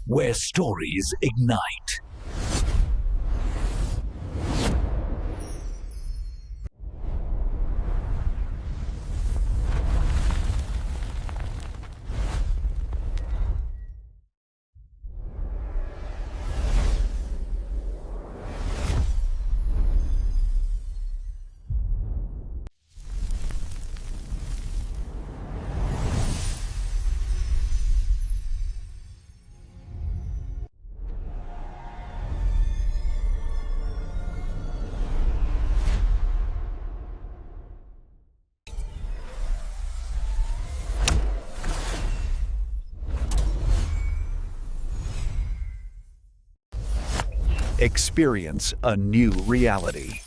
where stories ignite. Experience a new reality.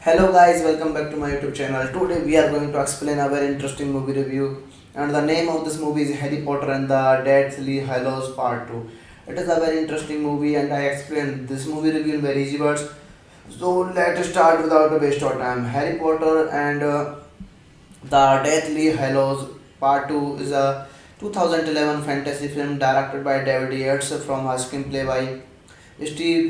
Hello guys, welcome back to my YouTube channel. Today we are going to explain a very interesting movie review, and the name of this movie is Harry Potter and the Deathly Hallows Part 2. It is a very interesting movie and I explain this movie review in very easy words. So let's start without a waste of time. Harry Potter and the Deathly Hallows Part 2 is a 2011 fantasy film directed by David Yates from a screenplay by Steve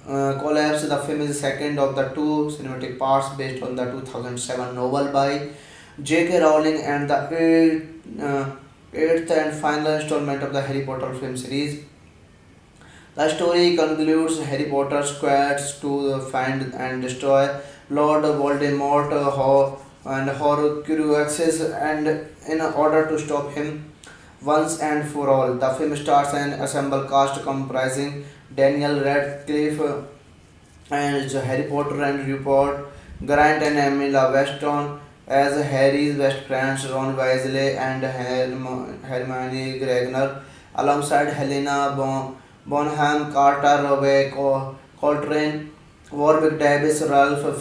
Collapse. The film is the second of the two cinematic parts based on the 2007 novel by J.K. Rowling and the eighth and final installment of the Harry Potter film series. The story concludes Harry Potter's quest to find and destroy Lord Voldemort and Horcruxes, and in order to stop him once and for all. The film stars an ensemble cast comprising Daniel Radcliffe and Harry Potter and Rupert Grant and Emily Weston as Harry's best friends Ron Weasley and Hermione Granger, alongside Helena Bonham Carter, Robbie Coltrane, Warwick Davis, Ralph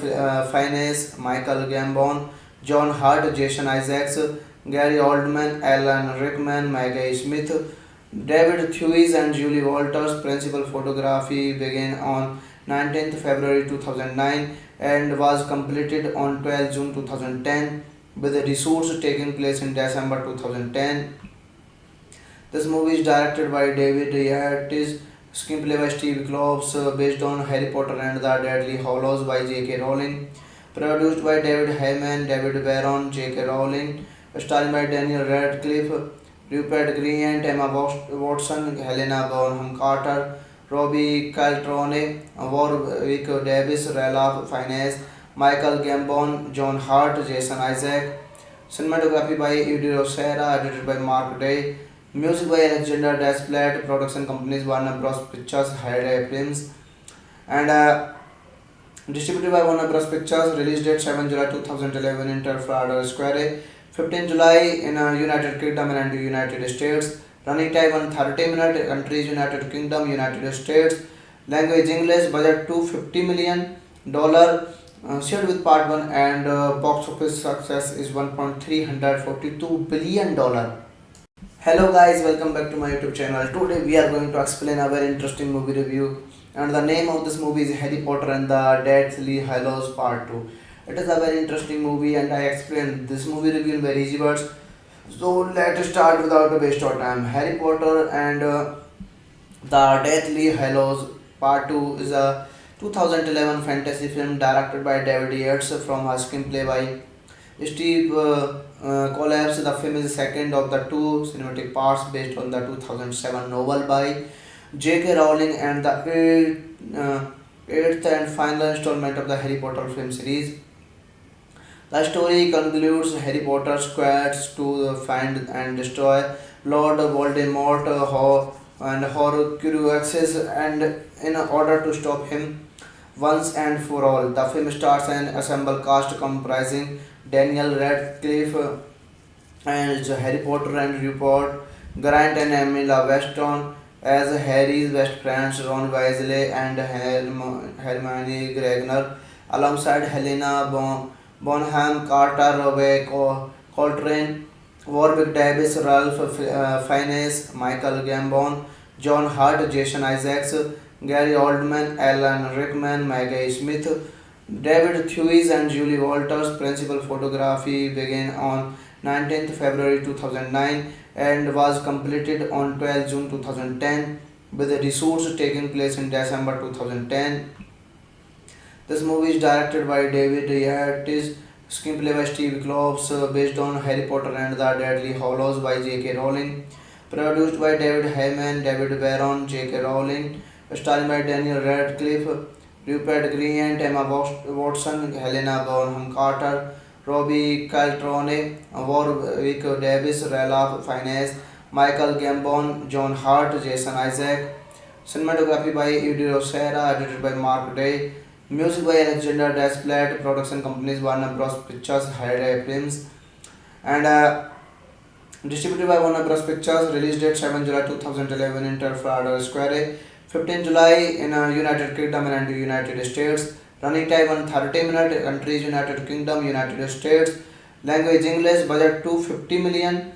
Fiennes, Michael Gambon, John Hurt, Jason Isaacs, Gary Oldman, Alan Rickman, Maggie Smith, David Thewis and Julie Walters. Principal photography began on 19th February 2009 and was completed on 12 June 2010, with the reshoots taking place in December 2010. This movie is directed by David Yates, screenplay by Steve Kloves, based on Harry Potter and the Deadly Hallows by J.K. Rowling, produced by David Heyman, David Baron, J.K. Rowling, starring by Daniel Radcliffe, Rupert Grint, Emma Watson, Helena Bonham Carter, Robbie Caltrone, Warwick Davis, Ralph Fiennes, Michael Gambon, John Hurt, Jason Isaac. Cinematography by Eddie Rosera, edited by Mark Day. Music by Alexander Desplat. Production companies Warner Bros. Pictures, Hyde Films, and distributed by Warner Bros. Pictures. Release date 7 July 2011 in Trafalgar Square, 15 July in United Kingdom and United States. Running time 130 minutes. Countries United Kingdom, United States. Language English. Budget $250 million. Shared with part 1, and box office success is $1.342 billion. Hello guys, welcome back to my YouTube channel. Today we are going to explain a very interesting movie review, and the name of this movie is Harry Potter and the Deathly Hallows Part 2. It is a very interesting movie, and I explained this movie review in very easy words. So let's start without a waste of time. Harry Potter and the Deathly Hallows Part 2 is a 2011 fantasy film directed by David Yates from a screenplay by Steve Collapse. The film is the second of the two cinematic parts based on the 2007 novel by J.K. Rowling and the eighth and final installment of the Harry Potter film series. The story concludes Harry Potter's quest to find and destroy Lord Voldemort and Horcruxes, and in order to stop him once and for all. The film stars an ensemble cast comprising Daniel Radcliffe as Harry Potter and Rupert Grint and Emma Watson as Harry's best friends Ron Weasley and Hermione Granger, alongside Helena Bonham Carter, Robbie Coltrane, Warwick Davis, Ralph Fiennes, Michael Gambon, John Hurt, Jason Isaacs, Gary Oldman, Alan Rickman, Maggie Smith, David Thewlis, and Julie Walters. Principal photography began on 19th February 2009 and was completed on 12 June 2010, with the reshoots taking place in December 2010. This movie is directed by David Yates, screenplay by Steve Kloves, based on Harry Potter and the Deadly Hallows by J.K. Rowling, produced by David Heyman, David Baron, J.K. Rowling, starring by Daniel Radcliffe, Rupert Grint, Emma Watson, Helena Bonham Carter, Robbie Caltrone, Warwick Davis, Ralph Fiennes, Michael Gambon, John Hurt, Jason Isaac. Cinematography by Eddie Rosera, edited by Mark Day. Music by Alexander Desplat. Production companies Warner Bros. Pictures, Hyde Films, and distributed by Warner Bros. Pictures. Release date 7 July 2011 in Trafalgar Square, 15 July in United Kingdom and United States. Running time 130 minutes. Countries United Kingdom, United States. Language English. Budget $250 million.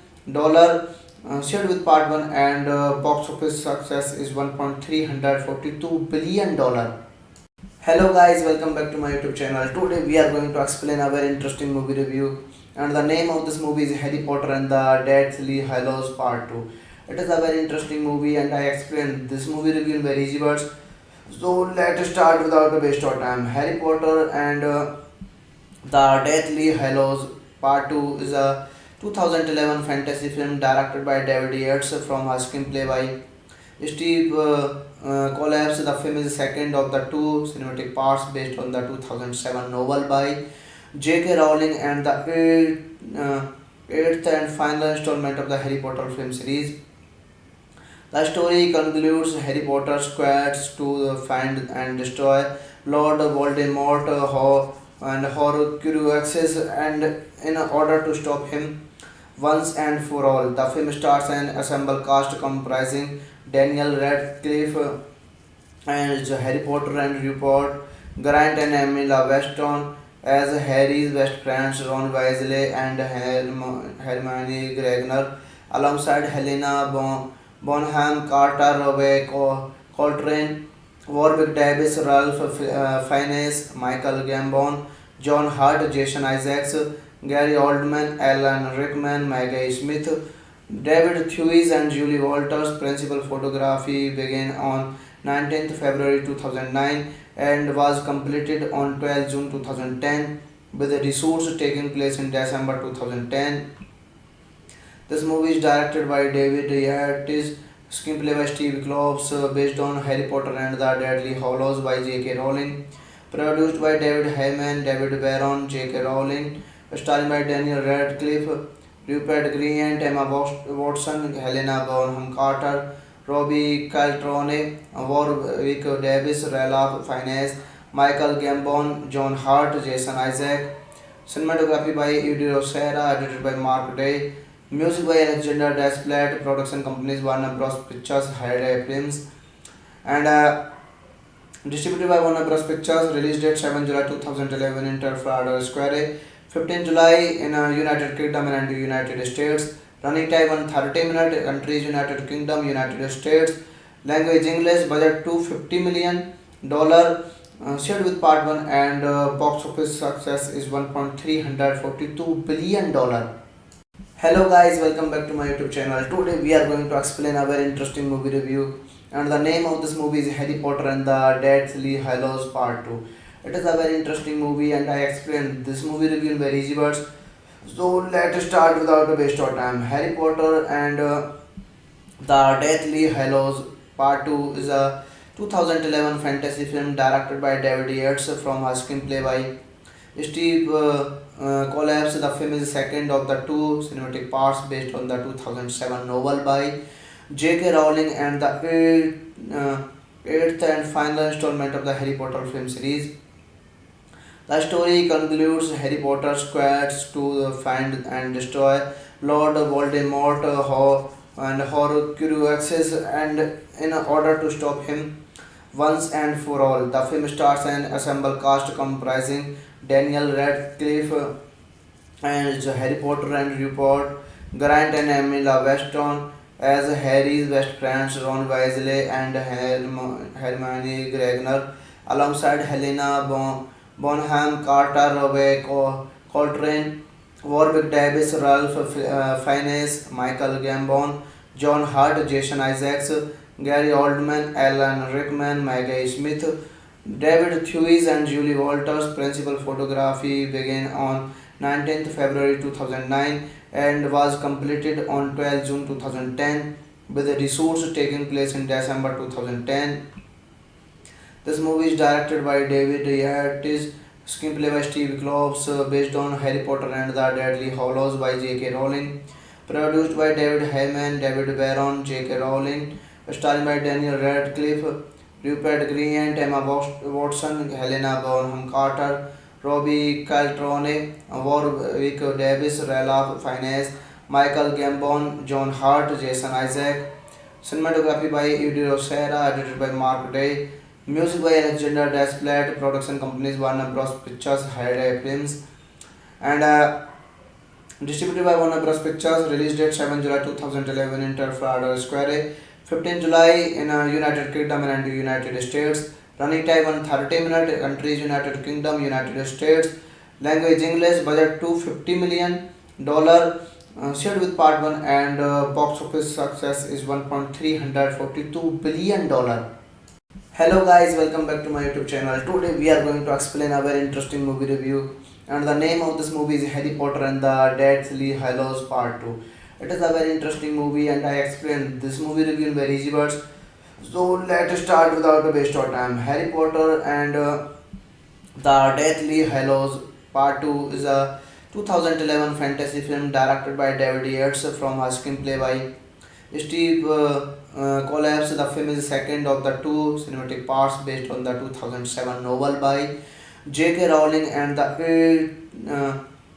Shared with part 1, and box office success is $1.342 billion. Hello guys, welcome back to my YouTube channel. Today we are going to explain a very interesting movie review, and the name of this movie is Harry Potter and the Deathly Hallows Part 2. It is a very interesting movie, and I explained this movie review in very easy words. So let's start without a waste of time. Harry Potter and the Deathly Hallows Part 2 is a 2011 fantasy film directed by David Yates from a screenplay by Steve Collapse. The film is the second of the two cinematic parts based on the 2007 novel by J.K. Rowling and the eighth and final installment of the Harry Potter film series. The story concludes Harry Potter's quest to find and destroy Lord Voldemort and Horcruxes, and in order to stop him once and for all. The film stars an ensemble cast comprising Daniel Radcliffe and Harry Potter and Rupert Grint and Emma Watson as Harry's best friends Ron Weasley and Hermione Granger, alongside Helena Bonham Carter, Robbie Coltrane, Warwick Davis, Ralph Fiennes, Michael Gambon, John Hurt, Jason Isaacs, Gary Oldman, Alan Rickman, Maggie Smith, David Thewlis, and Julie Walters. Principal photography began on 19th February 2009 and was completed on 12 June 2010 with the resource taking place in December 2010. This movie is directed by David Yates, screenplay by Steve Kloves, based on Harry Potter and the Deadly Hallows by J.K. Rowling, produced by David Heyman, David Barron, J.K. Rowling, starring by Daniel Radcliffe, Rupert Grint, Emma Watson, Helena Bonham Carter, Robbie Caltrone, Warwick Davis, Ralph Fiennes, Michael Gambon, John Hart, Jason Isaac. Cinematography by Eddie Rosera, edited by Mark Day. Music by Alexander Desplat, production companies Warner Bros. Pictures, Hyde Films, and distributed by Warner Bros. Pictures. Release date 7 July 2011 in Trafalgar Square, 15 July in United Kingdom and United States. Running time 130 minutes. Countries United Kingdom, United States. Language English. Budget $250 million. Shared with part 1 and box office success is $1.342 billion. Hello guys, welcome back to my YouTube channel. Today we are going to explain a very interesting movie review, and the name of this movie is Harry Potter and the Deathly Hallows Part 2. It is a very interesting movie and I explained this movie review in very easy words. So let's start without a waste of time. Harry Potter and the Deathly Hallows Part 2 is a 2011 fantasy film directed by David Yates from a screenplay by Steve Collapse. The film is the second of the two cinematic parts based on the 2007 novel by J.K. Rowling and the eighth and final installment of the Harry Potter film series. The story concludes Harry Potter's quest to find and destroy Lord Voldemort and Horcruxes, and in order to stop him once and for all. The film stars an ensemble cast comprising Daniel Radcliffe and Harry Potter and Rupert Grint and Emma Watson as Harry's best friends Ron Weasley and Hermione Granger, alongside Helena Bonham Carter, Robbie Coltrane, Warwick Davis, Ralph Fiennes, Michael Gambon, John Hart, Jason Isaacs, Gary Oldman, Alan Rickman, Maggie Smith, David Thewlis, and Julie Walters. Principal photography began on 19th February 2009 and was completed on 12 June 2010 with the reshoots taking place in December 2010. This movie is directed by David Yates, screenplay by Steve Kloves, based on Harry Potter and the Deadly Hallows by J.K. Rowling, produced by David Heyman, David Barron, J.K. Rowling, starring by Daniel Radcliffe, Rupert Grint, Emma Watson, Helena Bonham Carter, Robbie Caltrone, Warwick Davis, Ralph Fiennes, Michael Gambon, John Hart, Jason Isaac. Cinematography by Eddie Rosera, edited by Mark Day. Music by Alexander Desplat, production companies Warner Bros. Pictures, Hyde Films, and distributed by Warner Bros. Pictures. Release date 7 July 2011 in Trafalgar Square, 15 July in United Kingdom and United States. Running time 130 minutes. Countries United Kingdom, United States. Language English. Budget $250 million. Shared with part 1 and box office success is $1.342 billion. Hello guys, welcome back to my YouTube channel. Today we are going to explain a very interesting movie review, and the name of this movie is Harry Potter and the Deathly Hallows Part 2. It is a very interesting movie and I explained this movie review in very easy words. So let's start without a waste of time. Harry Potter and the Deathly Hallows Part 2 is a 2011 fantasy film directed by David Yates from a screenplay by Steve Collapse. The film is the second of the two cinematic parts based on the 2007 novel by J.K. Rowling and the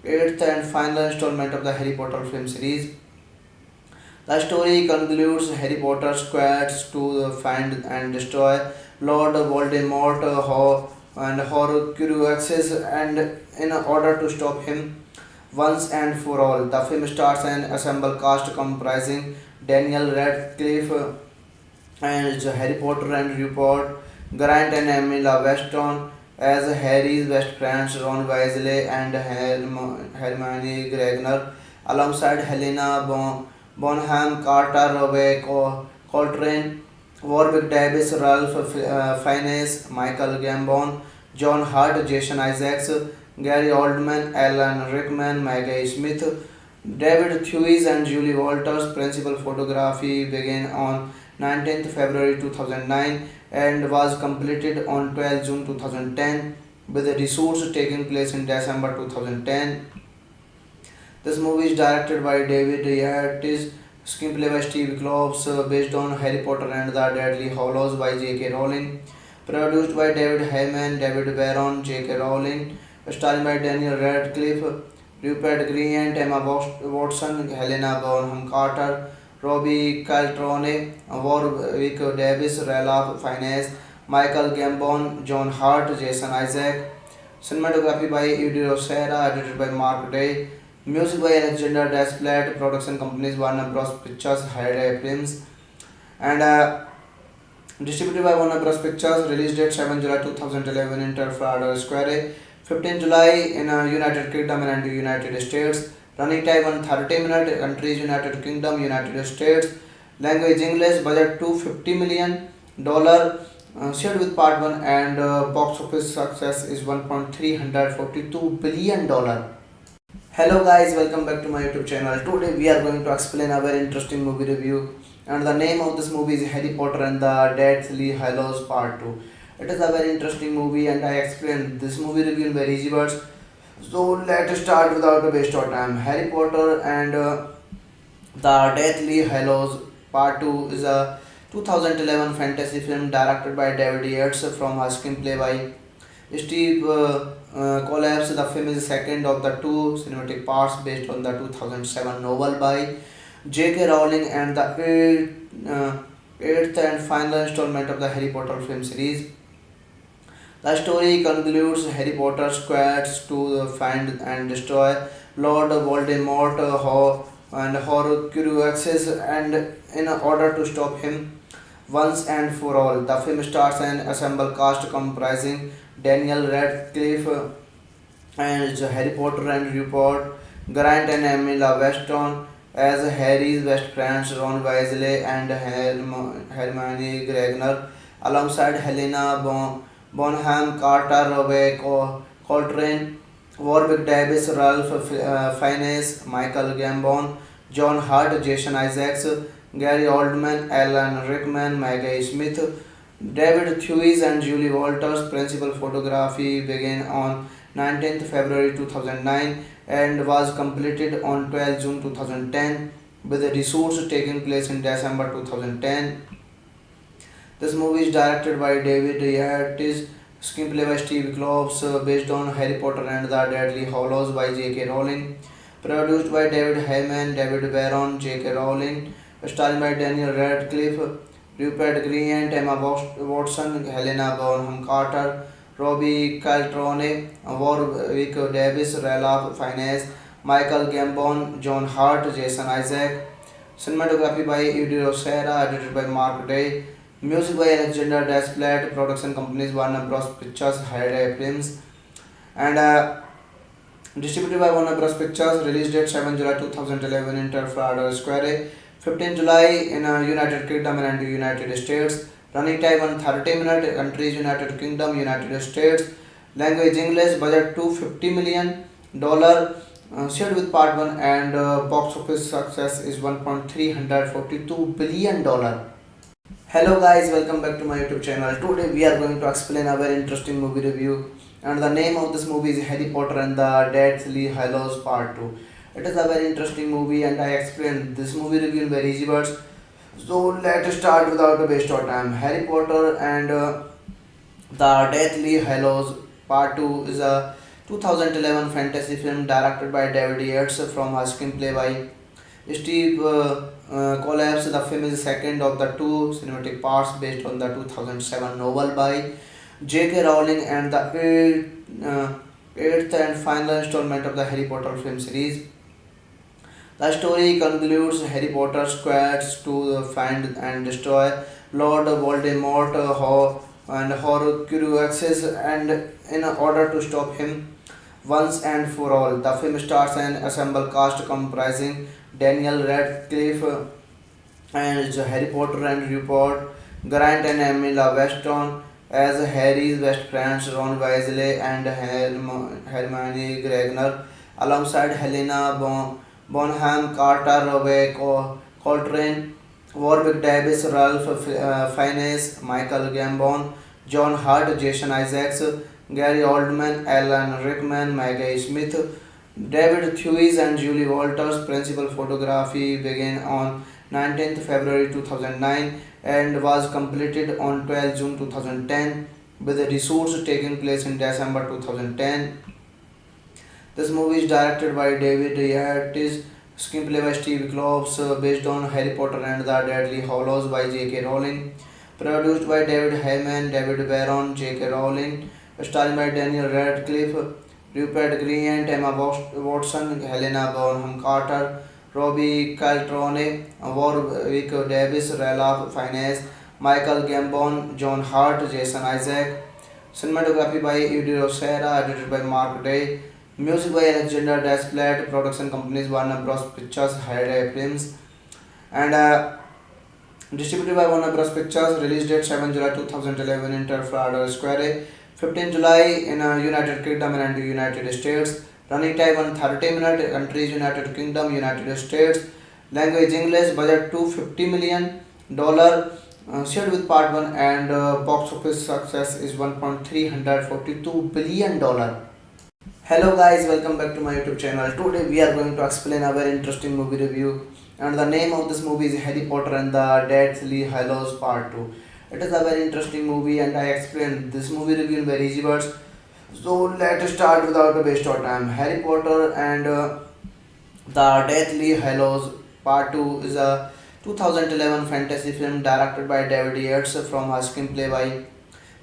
eighth and final installment of the Harry Potter film series. The story concludes Harry Potter's quest to find and destroy Lord Voldemort and Horcruxes, and in order to stop him once and for all. The film stars an ensemble cast comprising Daniel Radcliffe and Harry Potter and Rupert Grint and Emma Watson as Harry's best friends Ron Weasley and Hermione Granger, alongside Helena Bonham Carter, Robbie Coltrane, Warwick Davis, Ralph Fiennes, Michael Gambon, John Hurt, Jason Isaacs, Gary Oldman, Alan Rickman, Maggie Smith, David Thewis, and Julie Walters. Principal photography began on 19th February 2009 and was completed on 12 June 2010, with the reshoots taking place in December 2010. This movie is directed by David Yates, screenplay by Steve Kloves, based on Harry Potter and the Deadly Hallows by J.K. Rowling, produced by David Heyman, David Barron, J.K. Rowling, starring by Daniel Radcliffe, Rupert Grint, Emma Watson, Helena Bonham Carter, Robbie Caltrone, Warwick Davis, Ralph Fiennes, Michael Gambon, John Hurt, Jason Isaac. Cinematography by Eddie Rosera, edited by Mark Day. Music by Alexander Desplat. Production companies Warner Bros. Pictures, Hyde Films, and distributed by Warner Bros. Pictures. Release date 7 July 2011 in Trafalgar Square, 15 July in United Kingdom and United States. Running time 130 minutes. Countries United Kingdom, United States. Language English. Budget $250 million. Shared with part 1, and box office success is $1.342 billion. Hello guys, welcome back to my YouTube channel. Today we are going to explain a very interesting movie review, and the name of this movie is Harry Potter and the Deathly Hallows Part 2. It is a very interesting movie and I explained this movie review in very easy words. So let's start without a waste of time. Harry Potter and the Deathly Hallows Part 2 is a 2011 fantasy film directed by David Yates from a screenplay by Steve Collapse. The film is the second of the two cinematic parts based on the 2007 novel by J.K. Rowling and the eighth and final installment of the Harry Potter film series. The story concludes Harry Potter's quest to find and destroy Lord Voldemort and Horcruxes, and in order to stop him once and for all. The film stars an ensemble cast comprising Daniel Radcliffe and Harry Potter and Rupert Grint and Emma Watson as Harry's best friends Ron Weasley and Hermione Granger, alongside Helena Bonham Carter, Robbie Coltrane, Warwick Davis, Ralph Fiennes, Michael Gambon, John Hurt, Jason Isaacs, Gary Oldman, Alan Rickman, Maggie Smith, David Thewis, and Julie Walters. Principal photography began on 19th February 2009 and was completed on 12 June 2010, with the reshoots taking place in December 2010. This movie is directed by David Yates, screenplay by Steve Kloves, based on Harry Potter and the Deadly Hallows by J.K. Rowling, produced by David Heyman, David Barron, J.K. Rowling, starring by Daniel Radcliffe, Rupert Grint, Emma Watson, Helena Bonham Carter, Robbie Caltrone, Warwick Davis, Ralph Fiennes, Michael Gambon, John Hurt, Jason Isaac. Cinematography by Eddie Rosera, edited by Mark Day. Music by Alexander Desplat. Production companies Warner Bros. Pictures, Hyde Films, and distributed by Warner Bros. Pictures. Release date 7 July 2011 in Trafalgar Square, 15 July in United Kingdom and United States. Running time 130 minutes. Countries United Kingdom, United States. Language English. Budget $250 million. Shared with part 1, and box office success is $1.342 billion. Hello guys, welcome back to my YouTube channel. Today we are going to explain a very interesting movie review, and the name of this movie is Harry Potter and the Deathly Hallows Part 2. It is a very interesting movie and I explained this movie review in very easy words. So let's start without a waste of time. Harry Potter and the Deathly Hallows Part 2 is a 2011 fantasy film directed by David Yates from a screenplay by Steve Collapse. The film is the second of the two cinematic parts based on the 2007 novel by J.K. Rowling and the eighth and final installment of the Harry Potter film series. The story concludes Harry Potter's quest to find and destroy Lord Voldemort and Horcruxes, and in order to stop him once and for all. The film stars an ensemble cast comprising Daniel Radcliffe and Harry Potter and Rupert Grant and Emma Weston as Harry's best friends Ron Weasley and Hermione Granger, alongside Helena Bonham Carter, Robbie Coltrane, Warwick Davis, Ralph Fiennes, Michael Gambon, John Hurt, Jason Isaacs, Gary Oldman, Alan Rickman, Maggie Smith, David Thewis and Julie Walters. Principal photography began on 19th February 2009 and was completed on 12 June 2010, with the reshoots taking place in December 2010. This movie is directed by David Yates, screenplay by Steve Kloves, based on Harry Potter and the Deadly Hallows by J.K. Rowling, produced by David Heyman, David Barron, J.K. Rowling, starring by Daniel Radcliffe, Rupert Grint, Emma Watson, Helena Bonham Carter, Robbie Coltrane, Warwick Davis, Ralph Fiennes, Michael Gambon, John Hurt, Jason Isaac. Cinematography by Eddie Rosera, edited by Mark Day. Music by Alexander Desplat. Production companies Warner Bros. Pictures, Hyde Films, and distributed by Warner Bros. Pictures. Release date 7 July 2011 in Trafalgar Square, 15 July in United Kingdom and United States. Running time 130 minutes. Countries United Kingdom, United States. Language English. Budget $250 million. Shared with part 1, and box office success is $1.342 billion. Hello guys, welcome back to my YouTube channel. Today we are going to explain a very interesting movie review, and the name of this movie is Harry Potter and the Deathly Hallows Part 2. It is a very interesting movie and I explained this movie review in very easy words. So let's start without a waste of time. Harry Potter and the Deathly Hallows Part 2 is a 2011 fantasy film directed by David Yates from a screenplay by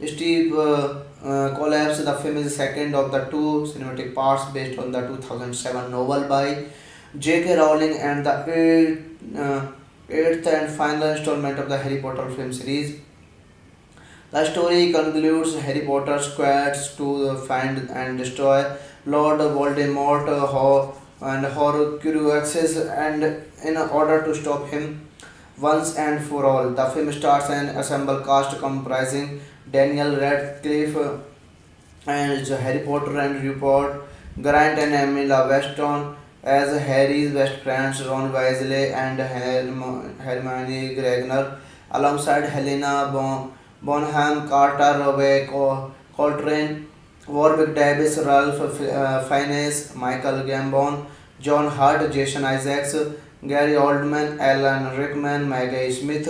Steve Collapse. The film is the second of the two cinematic parts based on the 2007 novel by J.K. Rowling and the eighth and final installment of the Harry Potter film series. The story concludes Harry Potter's quest to find and destroy Lord Voldemort and Horcruxes, and in order to stop him once and for all. The film stars an ensemble cast comprising Daniel Radcliffe and Harry Potter and Rupert Grant and Emma Weston as Harry's best friends Ron Weasley and Hermione Granger, alongside Helena Bonham Carter, Robbie Coltrane, Warwick Davis, Ralph Fiennes, Michael Gambon, John Hurt, Jason Isaacs, Gary Oldman, Alan Rickman, Maggie Smith,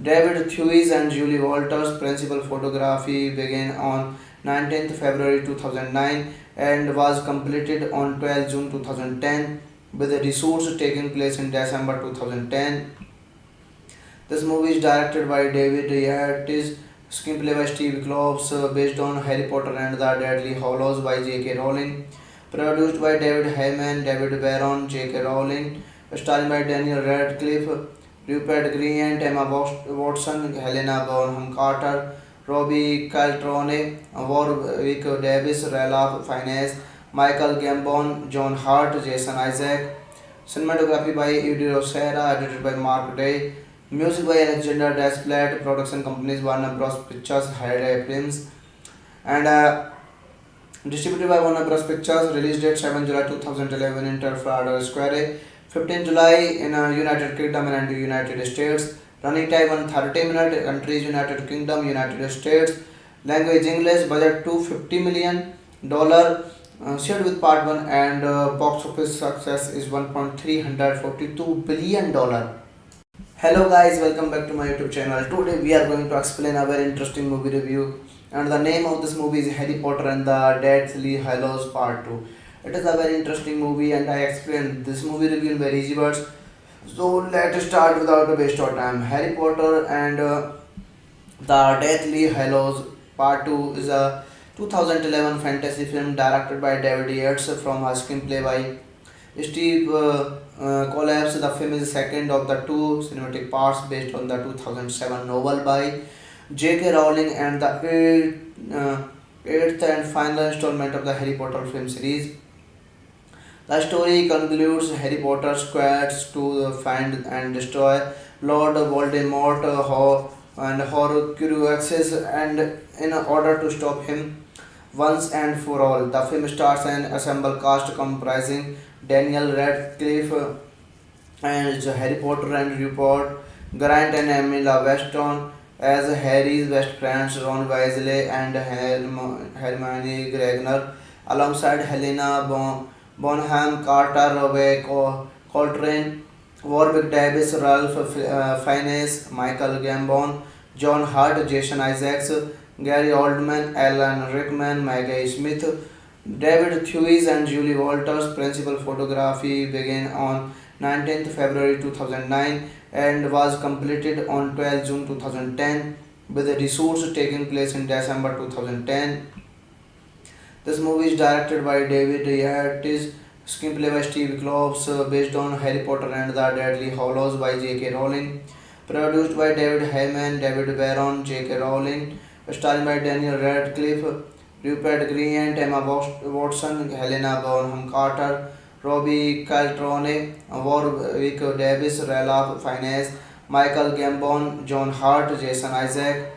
David Thewis and Julie Walters. Principal photography began on 19th February 2009 and was completed on 12 June 2010, with the reshoots taking place in December 2010. This movie is directed by David Yates, screenplay by Steve Kloves, based on Harry Potter and the Deadly Hallows by J.K. Rowling, produced by David Heyman, David Barron, J.K. Rowling, starring by Daniel Radcliffe, Rupert Grint, Emma Watson, Helena Bonham Carter, Robbie Coltrane, Warwick Davis, Ralph Fiennes, Michael Gambon, John Hurt, Jason Isaac. Cinematography by Eddie Rosera, edited by Mark Day. Music by Alexander Desplat. Production companies Warner Bros. Pictures, Hyde Films, and distributed by Warner Bros. Pictures. Release date 7 July 2011 in Trafalgar Square, 15 July in United Kingdom and United States. Running time 130 minutes. Countries United Kingdom, United States. Language English. Budget $250 million. Shared with part 1, and box office success is $1.342 billion. Hello guys, welcome back to my YouTube channel. Today we are going to explain a very interesting movie review, and the name of this movie is Harry Potter and the Deathly Hallows Part 2. It is a very interesting movie and I explained this movie review in very easy words. So let's start without a waste of time. Harry Potter and the Deathly Hallows Part 2 is a 2011 fantasy film directed by David Yates from a screenplay by Steve Collapse. The film is the second of the two cinematic parts based on the 2007 novel by J.K. Rowling and the eighth and final installment of the Harry Potter film series. The story concludes Harry Potter's quest to find and destroy Lord Voldemort and Horcruxes, and in order to stop him once and for all. The film stars an ensemble cast comprising Daniel Radcliffe and Harry Potter and Rupert Grant and Emila Weston as Harry's best friends Ron Weasley and Hermione Granger, alongside Helena Bonham Carter, Robbie Coltrane, Warwick Davis, Ralph Fiennes, Michael Gambon, John Hurt, Jason Isaacs, Gary Oldman, Alan Rickman, Maggie Smith, David Thewis, and Julie Walters. Principal photography began on 19th February 2009 and was completed on 12 June 2010, with the reshoots taking place in December 2010. This movie is directed by David Yates, screenplay by Steve Kloves, based on Harry Potter and the Deadly Hallows by J.K. Rowling, produced by David Heyman, David Baron, J.K. Rowling, starring by Daniel Radcliffe, Rupert Grint, Emma Watson, Helena Bonham Carter, Robbie Caltrone, Warwick Davis, Ralph Fiennes, Michael Gambon, John Hurt, Jason Isaac.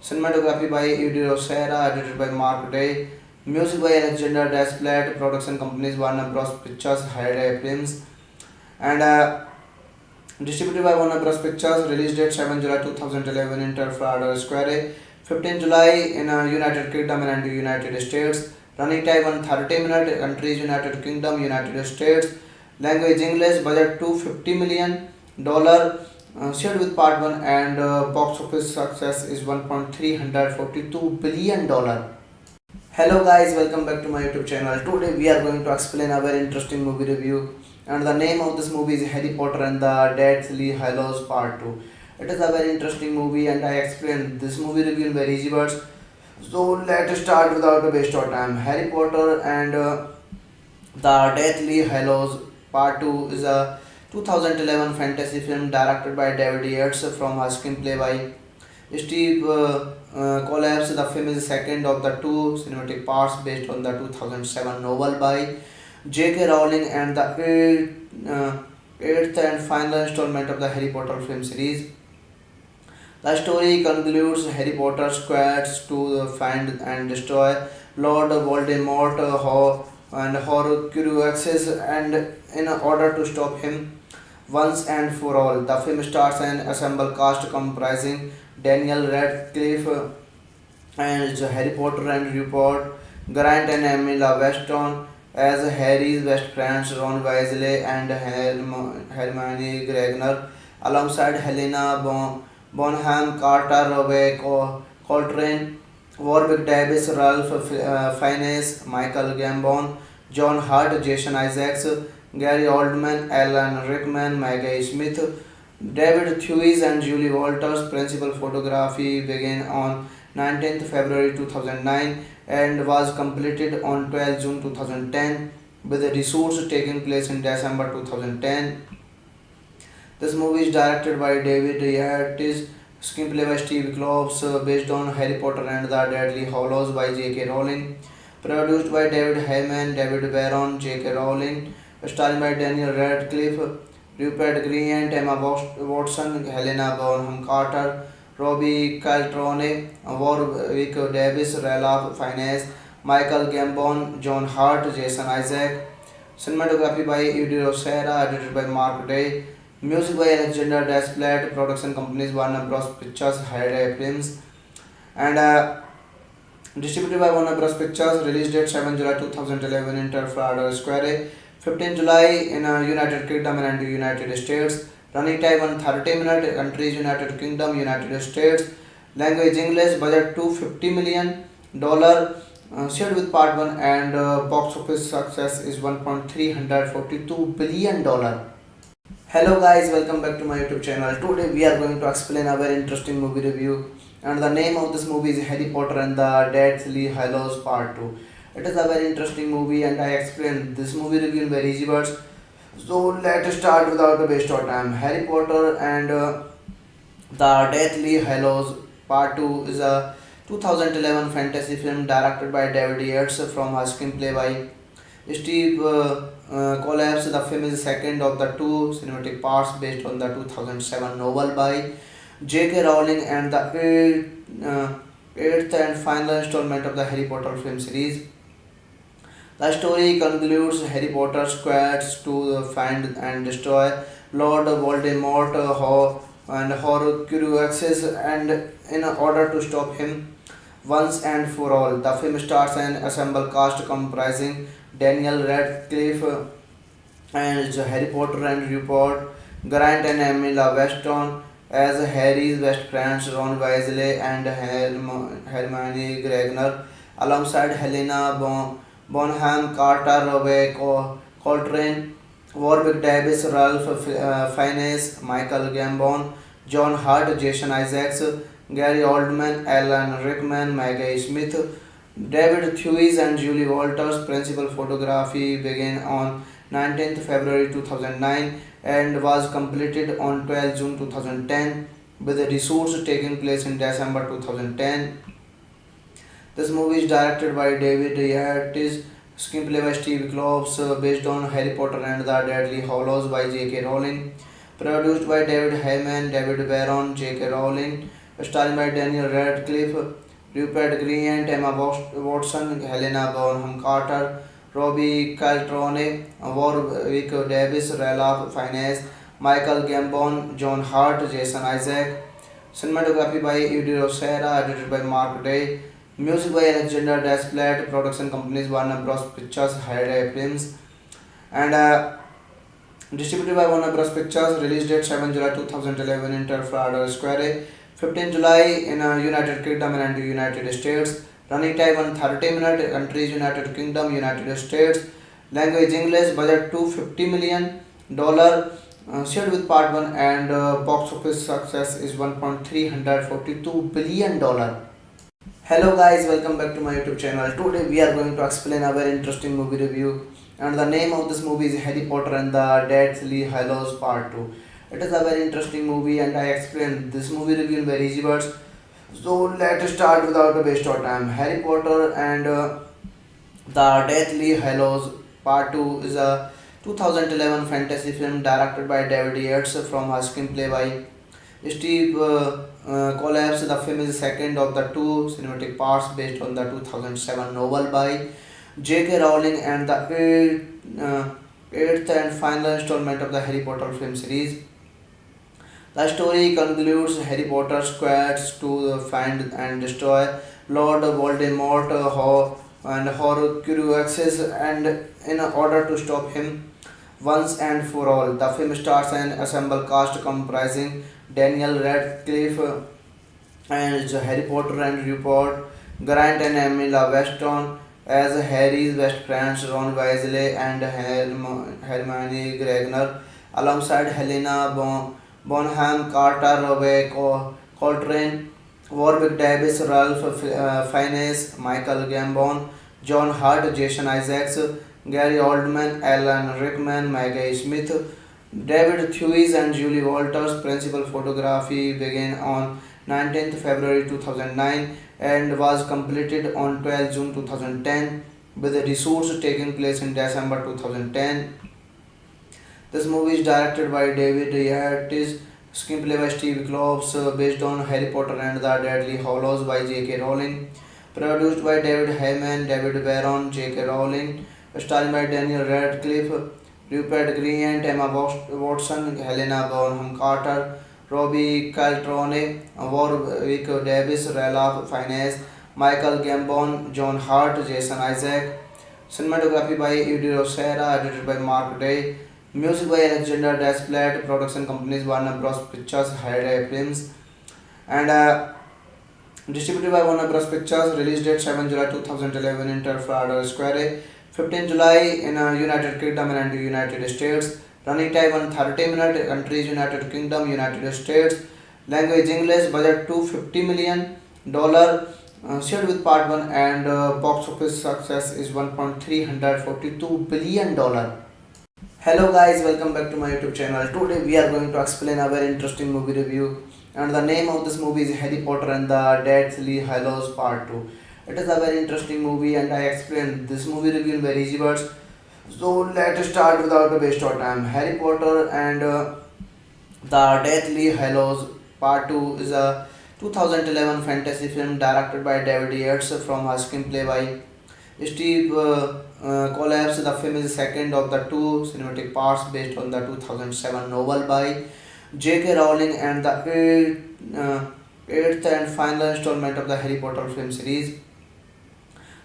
Cinematography by Eddie Rosera, edited by Mark Day. Music by Alexander Desplat. Production companies Warner Bros. Pictures, Hyde Films, and distributed by Warner Bros. Pictures. Release date 7 July 2011 in Trafalgar Square, 15 July in United Kingdom and United States. Running time 130 minutes. Countries United Kingdom, United States. Language English. Budget $250 million. Shared with part 1, and box office success is $1.342 billion. Hello guys, welcome back to my YouTube channel. Today we are going to explain a very interesting movie review, and the name of this movie is Harry Potter and the Deathly Hallows Part 2. It is a very interesting movie, and I explain this movie review in very easy words. So let's start without a waste of time. Harry Potter and the Deathly Hallows Part 2 is a 2011 fantasy film directed by David Yates from a screenplay by Steve Collapse. The film is the second of the two cinematic parts based on the 2007 novel by J.K. Rowling, and the eighth and final installment of the Harry Potter film series. The story concludes Harry Potter's quest to find and destroy Lord Voldemort and Horcruxes, and in order to stop him once and for all. The film stars an ensemble cast comprising Daniel Radcliffe and Harry Potter and Rupert Grant and Emila Weston as Harry's best friends Ron Weasley and Hermione Granger, alongside Helena Bonham Carter, Robbie Coltrane, Warwick Davis, Ralph Fiennes, Michael Gambon, John Hurt, Jason Isaacs, Gary Oldman, Alan Rickman, Maggie Smith, David Thewis, and Julie Walters. Principal photography began on 19th February 2009 and was completed on 12 June 2010, with the reshoots taking place in December 2010. This movie is directed by David Yates, screenplay by Steve Kloves, based on Harry Potter and the Deadly Hallows by J.K. Rowling, produced by David Heyman, David Baron, J.K. Rowling, starring by Daniel Radcliffe, Rupert Grint, Emma Watson, Helena Bonham Carter, Robbie Caltrone, Warwick Davis, Ralph Fiennes, Michael Gambon, John Hurt, Jason Isaac. Cinematography by Eddie Rosera, edited by Mark Day. Music by Alexander Desplat. Production companies Warner Bros. Pictures, Hyde Films, and distributed by Warner Bros. Pictures. Release date 7 July 2011 in Trafalgar Square, 15 July in United Kingdom and United States. Running time 130 minutes. Countries United Kingdom, United States. Language English. Budget $250 million. Shared with part 1, and box office success is $1.342 billion. Hello guys, welcome back to my YouTube channel. Today we are going to explain a very interesting movie review, and the name of this movie is Harry Potter and the Deathly Hallows Part 2. It is a very interesting movie, and I explain this movie review in very easy words. So let's start without a waste of time. Harry Potter and the Deathly Hallows Part 2 is a 2011 fantasy film directed by David Yates from a screenplay by Steve Collapse. The film is the second of the two cinematic parts based on the 2007 novel by J.K. Rowling and the eighth and final installment of the Harry Potter film series. The story concludes Harry Potter's quest to find and destroy Lord Voldemort and Horcruxes and in order to stop him once and for all. The film stars an ensemble cast comprising Daniel Radcliffe and Harry Potter and Rupert Grant and Emily Weston as Harry's best friends Ron Weasley and Hermione Granger, alongside Helena Bonham Carter, Robbie Coltrane, Warwick Davis, Ralph Fiennes, Michael Gambon, John Hart, Jason Isaacs, Gary Oldman, Alan Rickman, Maggie Smith, David Thewis and Julie Walters. Principal photography began on 19th February 2009 and was completed on 12 June 2010, with the reshoots taking place in December 2010. This movie is directed by David Yates, screenplay by Steve Kloves, based on Harry Potter and the Deadly Hallows by J.K. Rowling, produced by David Heyman, David Baron, J.K. Rowling, starring by Daniel Radcliffe, Rupert Grint, Emma Watson, Helena Bonham Carter, Robbie Caltrone, Warwick Davis, Ralph Fiennes, Michael Gambon, John Hart, Jason Isaac. Cinematography by Eddie Rosera, edited by Mark Day. Music by Alexander Desplat. Production companies Warner Bros. Pictures, Hyde Films. And distributed by Warner Bros. Pictures. Release date 7 July 2011 in Trafalgar Square. 15 July in United Kingdom and United States. Running time 130 minutes. Countries United Kingdom, United States. Language English. Budget $250 million. Shared with part 1 and box office success is $1.342 billion. Hello guys, welcome back to my YouTube channel. Today we are going to explain a very interesting movie review, and the name of this movie is Harry Potter and the Deathly Hallows Part 2. It is a very interesting movie and I explained this movie review in very easy words. So let's start without a waste of time. Harry Potter and the Deathly Hallows Part 2 is a 2011 fantasy film directed by David Yates from a screenplay by Steve Collapse. The film is the second of the two cinematic parts based on the 2007 novel by J.K. Rowling and the eighth and final installment of the Harry Potter film series. The story concludes Harry Potter's quest to find and destroy Lord Voldemort and Horcruxes and in order to stop him once and for all. The film stars an ensemble cast comprising Daniel Radcliffe and Harry Potter and Rupert Grant and Emily Weston as Harry's best friends Ron Weasley and Hermione Granger, alongside Helena Bonham Carter, Robbie Coltrane, Warwick Davis, Ralph Fiennes, Michael Gambon, John Hart, Jason Isaacs, Gary Oldman, Alan Rickman, Maggie Smith, David Thewis and Julie Walters. Principal photography began on 19th February 2009 and was completed on 12 June 2010, with the reshoots taking place in December 2010. This movie is directed by David Yates, screenplay by Steve Kloves, based on Harry Potter and the Deadly Hallows by J.K. Rowling, produced by David Heyman, David Baron, J.K. Rowling, starring by Daniel Radcliffe, Rupert Grint, Emma Watson, Helena Bonham Carter, Robbie Caltrone, Warwick Davis, Ralph Fiennes, Michael Gambon, John Hart, Jason Isaac. Cinematography by Eddie Rosera, edited by Mark Day. Music by Alexander Desplat. Production companies Warner Bros. Pictures, Hyde Films. And distributed by Warner Bros. Pictures. Release date 7 July 2011 in Trafalgar Square. 15 July in United Kingdom and United States. Running time 130 minutes. Countries United Kingdom, United States. Language English. Budget $250 million. Shared with part 1 and box office success is $1.342 billion. Hello guys, welcome back to my YouTube channel. Today we are going to explain a very interesting movie review, and the name of this movie is Harry Potter and the Deathly Hallows Part 2. It is a very interesting movie and I explained this movie review in very easy words. So let's start without a waste of time. Harry Potter and the Deathly Hallows Part 2 is a 2011 fantasy film directed by David Yates from a screenplay by Steve Collapse. The film is the second of the two cinematic parts based on the 2007 novel by J.K. Rowling and the eighth and final installment of the Harry Potter film series.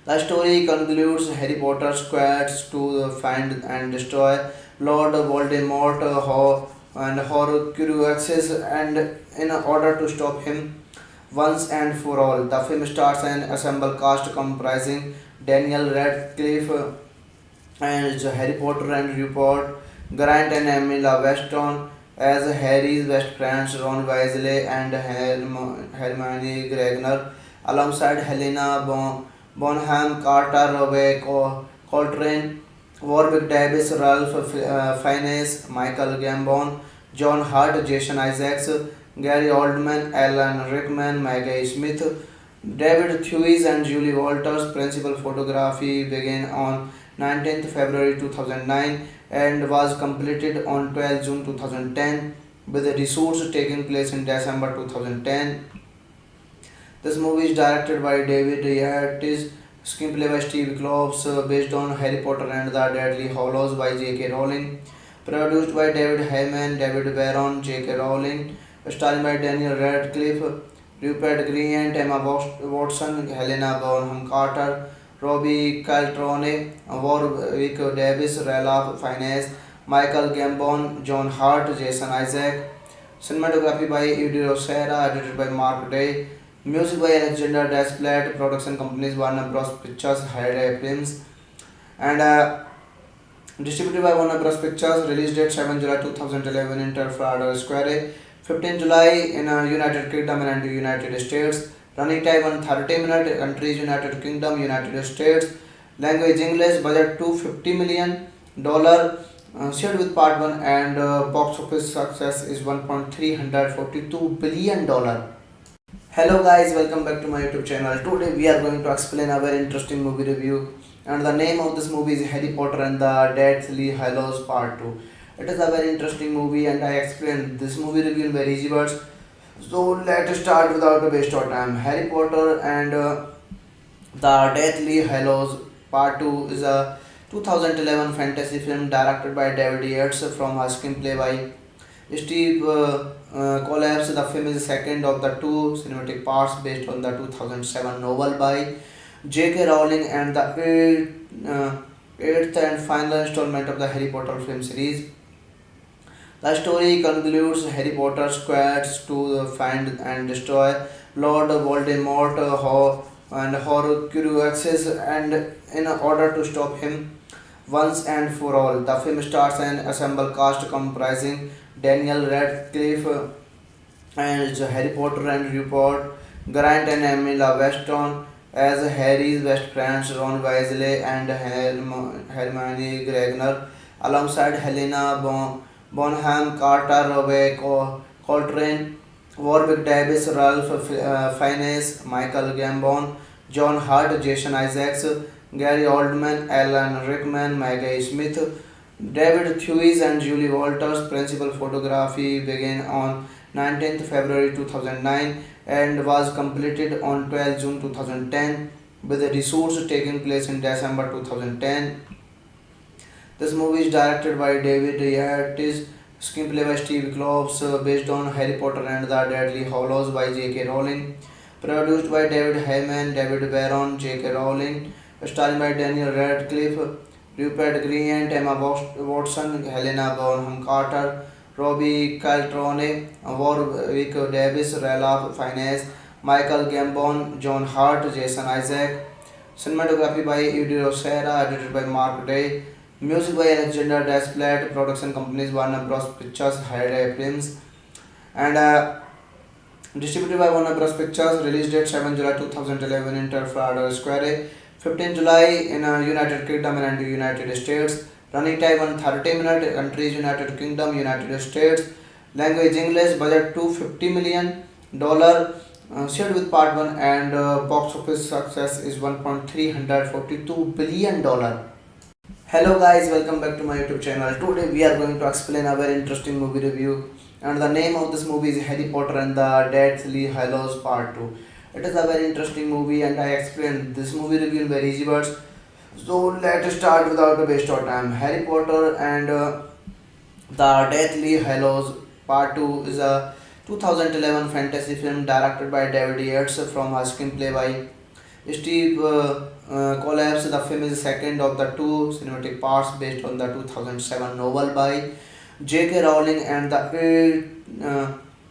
The story concludes Harry Potter's quest to find and destroy Lord Voldemort and Horcruxes, and in order to stop him once and for all. The film stars an ensemble cast comprising Daniel Radcliffe and Harry Potter and Rupert Grant and Emily Weston as Harry's best friends Ron Weasley and Hermione Granger, alongside Helena Bonham Carter, Robbie Coltrane, Warwick Davis, Ralph Fiennes, Michael Gambon, John Hurt, Jason Isaacs, Gary Oldman, Alan Rickman, Maggie Smith, David Thewlis, and Julie Walters. Principal photography began on 19th February 2009 and was completed on 12 June 2010, with the reshoots taking place in December 2010. This movie is directed by David Yates, screenplay by Steve Kloves, based on Harry Potter and the Deadly Hallows by J.K. Rowling, produced by David Heyman, David Barron, J.K. Rowling, starring by Daniel Radcliffe, Rupert Grint, Emma Watson, Helena Bonham Carter, Robbie Coltrane, Warwick Davis, Ralph Fiennes, Michael Gambon, John Hurt, Jason Isaac. Cinematography by Eddie Rosera, edited by Mark Day. Music by Alexander Desplat. Production companies Warner Bros. Pictures, Hyde Films, and distributed by Warner Bros. Pictures. Release date 7 July 2011 in Trafalgar Square, 15 July in United Kingdom and United States. Running time 130 minutes. Countries United Kingdom, United States. Language English. Budget $250 million. Shared with part 1, and box office success is $1.342 billion. Hello guys, welcome back to my YouTube channel. Today we are going to explain a very interesting movie review, and the name of this movie is Harry Potter and the Deathly Hallows Part 2. It is a very interesting movie and I explained this movie review in very easy words. So let's start without a waste of time. Harry Potter and the Deathly Hallows Part 2 is a 2011 fantasy film directed by David Yates from a screenplay by Steve Collapse. The film is the second of the two cinematic parts based on the 2007 novel by J.K. Rowling and the eighth and final installment of the Harry Potter film series. The story concludes Harry Potter's quest to find and destroy Lord Voldemort and Horcruxes, and in order to stop him once and for all. The film stars an ensemble cast comprising Daniel Radcliffe and Harry Potter and Rupert Grant and Emily Weston as Harry's best friends Ron Weasley and Hermione Granger, alongside Helena Bonham Carter, Robbie Coltrane, Warwick Davis, Ralph Fiennes, Michael Gambon, John Hurt, Jason Isaacs, Gary Oldman, Alan Rickman, Maggie Smith, David Thewlis, and Julie Walters. Principal photography began on 19th February 2009 and was completed on 12 June 2010, with the reshoots taking place in December 2010. This movie is directed by David Yates, screenplay by Steve Kloves, based on Harry Potter and the Deadly Hallows by J.K. Rowling, produced by David Heyman, David Barron, J.K. Rowling, starring by Daniel Radcliffe, Rupert Grint, Emma Watson, Helena Bonham Carter, Robbie Coltrane, Warwick Davis, Ralph Fiennes, Michael Gambon, John Hurt, Jason Isaac. Cinematography by Eddie Rosera, edited by Mark Day. Music by Alexander Desplat. Production companies Warner Bros. Pictures, Hyde Films, and distributed by Warner Bros. Pictures. Release date 7 July 2011 in Trafalgar Square, 15 July in United Kingdom and United States. Running time 130 minutes. Countries United Kingdom, United States. Language English. Budget $250 million. Shared with part 1, and box office success is $1.342 billion. Hello guys, welcome back to my YouTube channel. Today we are going to explain a very interesting movie review, and the name of this movie is Harry Potter and the Deathly Hallows Part 2. It is a very interesting movie, and I explained this movie review in very easy words. So let's start without a waste of time. Harry Potter and the Deathly Hallows Part 2 is a 2011 fantasy film directed by David Yates from a screenplay by Steve Collapse. The film is the second of the two cinematic parts based on the 2007 novel by J.K. Rowling and the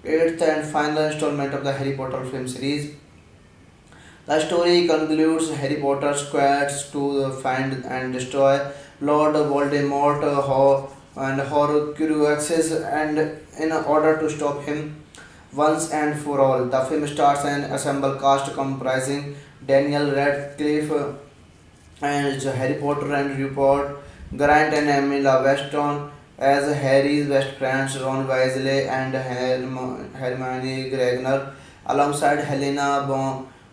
eighth and final installment of the Harry Potter film series. The story concludes Harry Potter's quest to find and destroy Lord Voldemort and Horcruxes, and in order to stop him once and for all. The film stars an ensemble cast comprising Daniel Radcliffe as Harry Potter and Rupert Grant and Emily Weston as Harry's best friends Ron Weasley and Hermione Granger, alongside Helena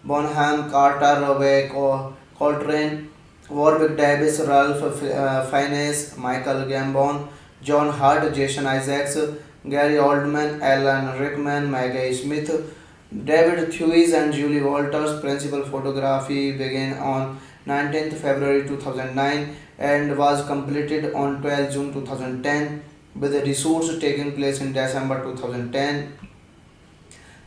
Bonham Carter, Robbie Coltrane, Warwick Davis, Ralph Fiennes, Michael Gambon, John Hurt, Jason Isaacs, Gary Oldman, Alan Rickman, Maggie Smith, David Thewlis, and Julie Walters. Principal photography began on 19th February 2009 and was completed on 12 June 2010, with the reshoots taking place in December 2010.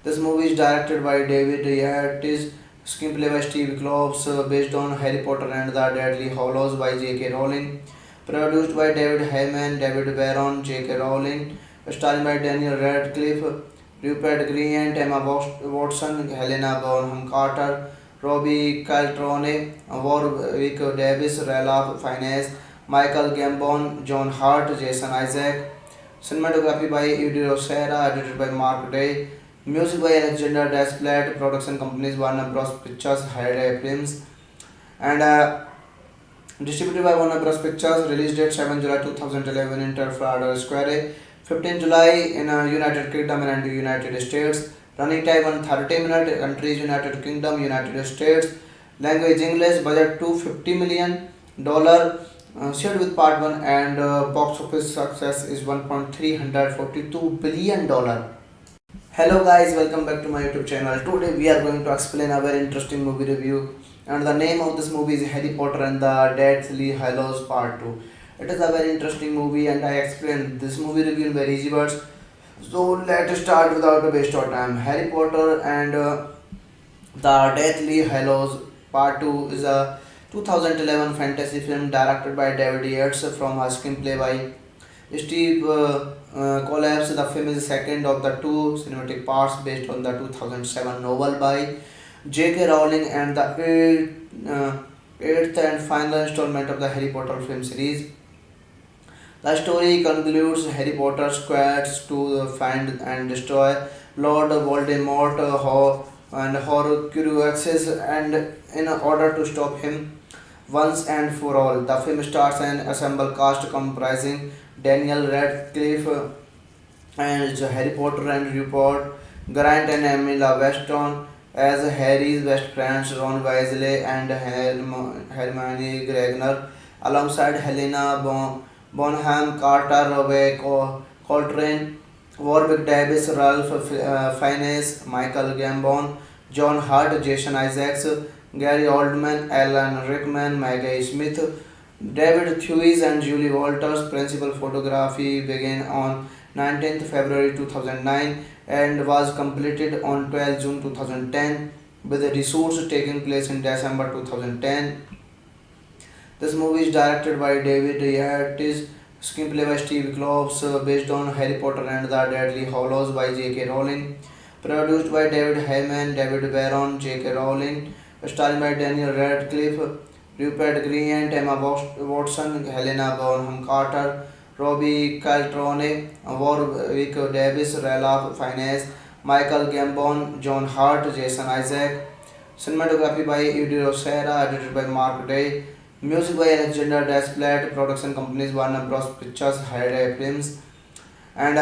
This movie is directed by David Yates, screenplay by Steve Kloves, based on Harry Potter and the Deadly Hallows by J.K. Rowling, produced by David Heyman, David Barron, J.K. Rowling, starring by Daniel Radcliffe, Rupert Grint, Emma Watson, Helena Bonham Carter, Robbie Coltrane, Warwick Davis, Ralph Fiennes, Michael Gambon, John Hurt, Jason Isaac. Cinematography by Eddie Rosera, edited by Mark Day. Music by Alexander Desplat. Production companies Warner Bros. Pictures, Hayday Films, and distributed by Warner Bros. Pictures. Release date 7 July 2011 in Trafalgar Square, 15 July in United Kingdom and United States. Running time 130 minutes. Countries United Kingdom, United States. Language English. Budget $250 million. Shared with part 1, and box office success is $1.342 billion. Hello guys, welcome back to my YouTube channel. Today we are going to explain a very interesting movie review, and the name of this movie is Harry Potter and the Deathly Hallows Part 2. It is a very interesting movie, and I explained this movie review in very easy words. So let's start without a waste of time. Harry Potter and the Deathly Hallows Part 2 is a 2011 fantasy film directed by David Yates from a screenplay by Steve Collapse. The film is the second of the two cinematic parts based on the 2007 novel by J.K. Rowling and the eighth and final installment of the Harry Potter film series. The story concludes Harry Potter's quest to find and destroy Lord Voldemort and Horcruxes, and in order to stop him once and for all. The film stars an ensemble cast comprising Daniel Radcliffe as Harry Potter and Rupert Grant and Emily Weston as Harry's best friends Ron Weasley and Hermione Granger, alongside Helena Bonham Carter, Robbie Coltrane, Warwick Davis, Ralph Fiennes, Michael Gambon, John Hurt, Jason Isaacs, Gary Oldman, Alan Rickman, Maggie Smith, David Thewlis, and Julie Walters. Principal photography began on 19th February 2009 and was completed on 12 June 2010, with the reshoots taking place in December 2010. This movie is directed by David Yates, screenplay by Steve Kloves, based on Harry Potter and the Deadly Hallows by J.K. Rowling, produced by David Heyman, David Barron, J.K. Rowling, starring by Daniel Radcliffe, Rupert Grint, Emma Watson, Helena Bonham Carter, Robbie Coltrane, Warwick Davis, Ralph Fiennes, Michael Gambon, John Hurt, Jason Isaac. Cinematography by Eddie Rosera, edited by Mark Day. Music by Alexander Desplat. Production companies Warner Bros. Pictures, Hayday Films, and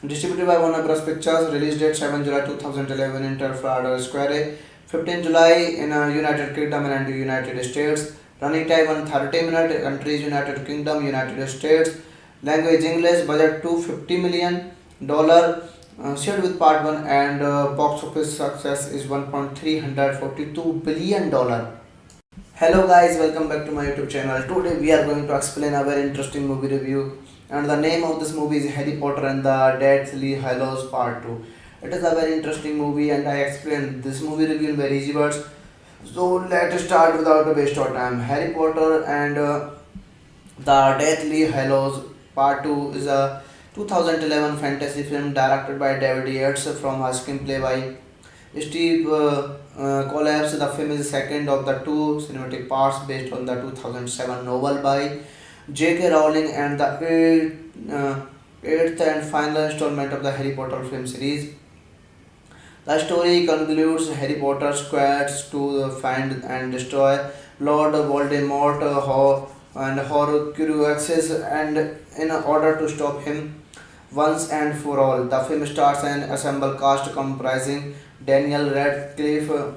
distributed by Warner Bros. Pictures. Release date 7 July 2011 in Trafalgar Square, 15 July in United Kingdom and United States. Running time 130 minutes. Countries United Kingdom, United States. Language English, budget $250 million. Shared with part 1 and box office success is 1.342 billion. Hello guys, welcome back to my YouTube channel. Today we are going to explain a very interesting movie review, and the name of this movie is Harry Potter and the Deathly Hallows Part 2. It is a very interesting movie and I explain this movie review in very easy words. So let's start without a waste of time. Harry Potter and the Deathly Hallows Part 2 is a 2011 fantasy film directed by David Yates from a screenplay by Steve Collapse. The film is the second of the two cinematic parts based on the 2007 novel by J.K. Rowling and the eighth and final installment of the Harry Potter film series. The story concludes Harry Potter's quest to find and destroy Lord Voldemort and Horcruxes, and in order to stop him once and for all. The film stars an ensemble cast comprising Daniel Radcliffe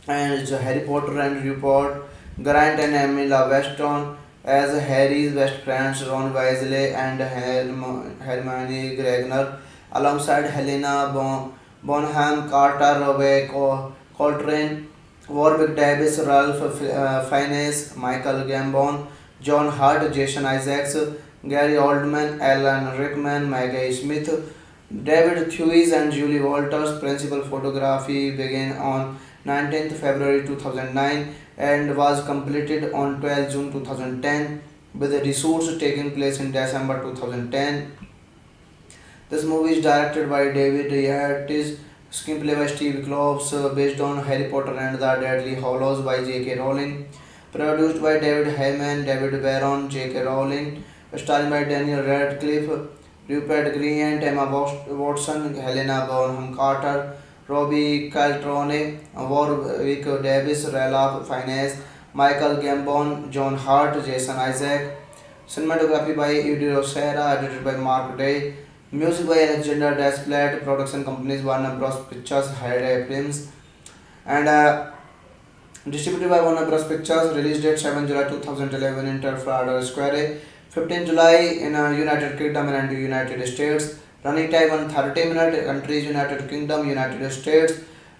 and Harry Potter and Rupert Grant and Emily Weston as Harry's best friends Ron Weasley and Hermione Granger, alongside Helena Bonham Carter, Robbie Coltrane, Warwick Davis, Ralph Fiennes, Michael Gambon, John Hurt, Jason Isaacs, Gary Oldman, Alan Rickman, Maggie Smith, David Thewlis, and Julie Walters. Principal photography began on 19th February 2009 and was completed on 12 June 2010, with the reshoots taking place in December 2010. This movie is directed by David Yates, screenplay by Steve Kloves, based on Harry Potter and the Deadly Hallows by J.K. Rowling, produced by David Heyman, David Baron, J.K. Rowling, starring by Daniel Radcliffe, Rupert Grint, Emma Watson, Helena Bonham Carter, Robbie Coltrane, Warwick Davis, Ralph Fiennes, Michael Gambon, John Hurt, Jason Isaac. Cinematography by Eddie Rosera, edited by Mark Day. Music by Alexander Desplat. Production companies Warner Bros. Pictures, Hyde Films, and distributed by Warner Bros. Pictures. Release date 7 July 2011 in Trafalgar Square, 15 July in United Kingdom and United States. Running time 130 minutes. Countries United Kingdom, United States.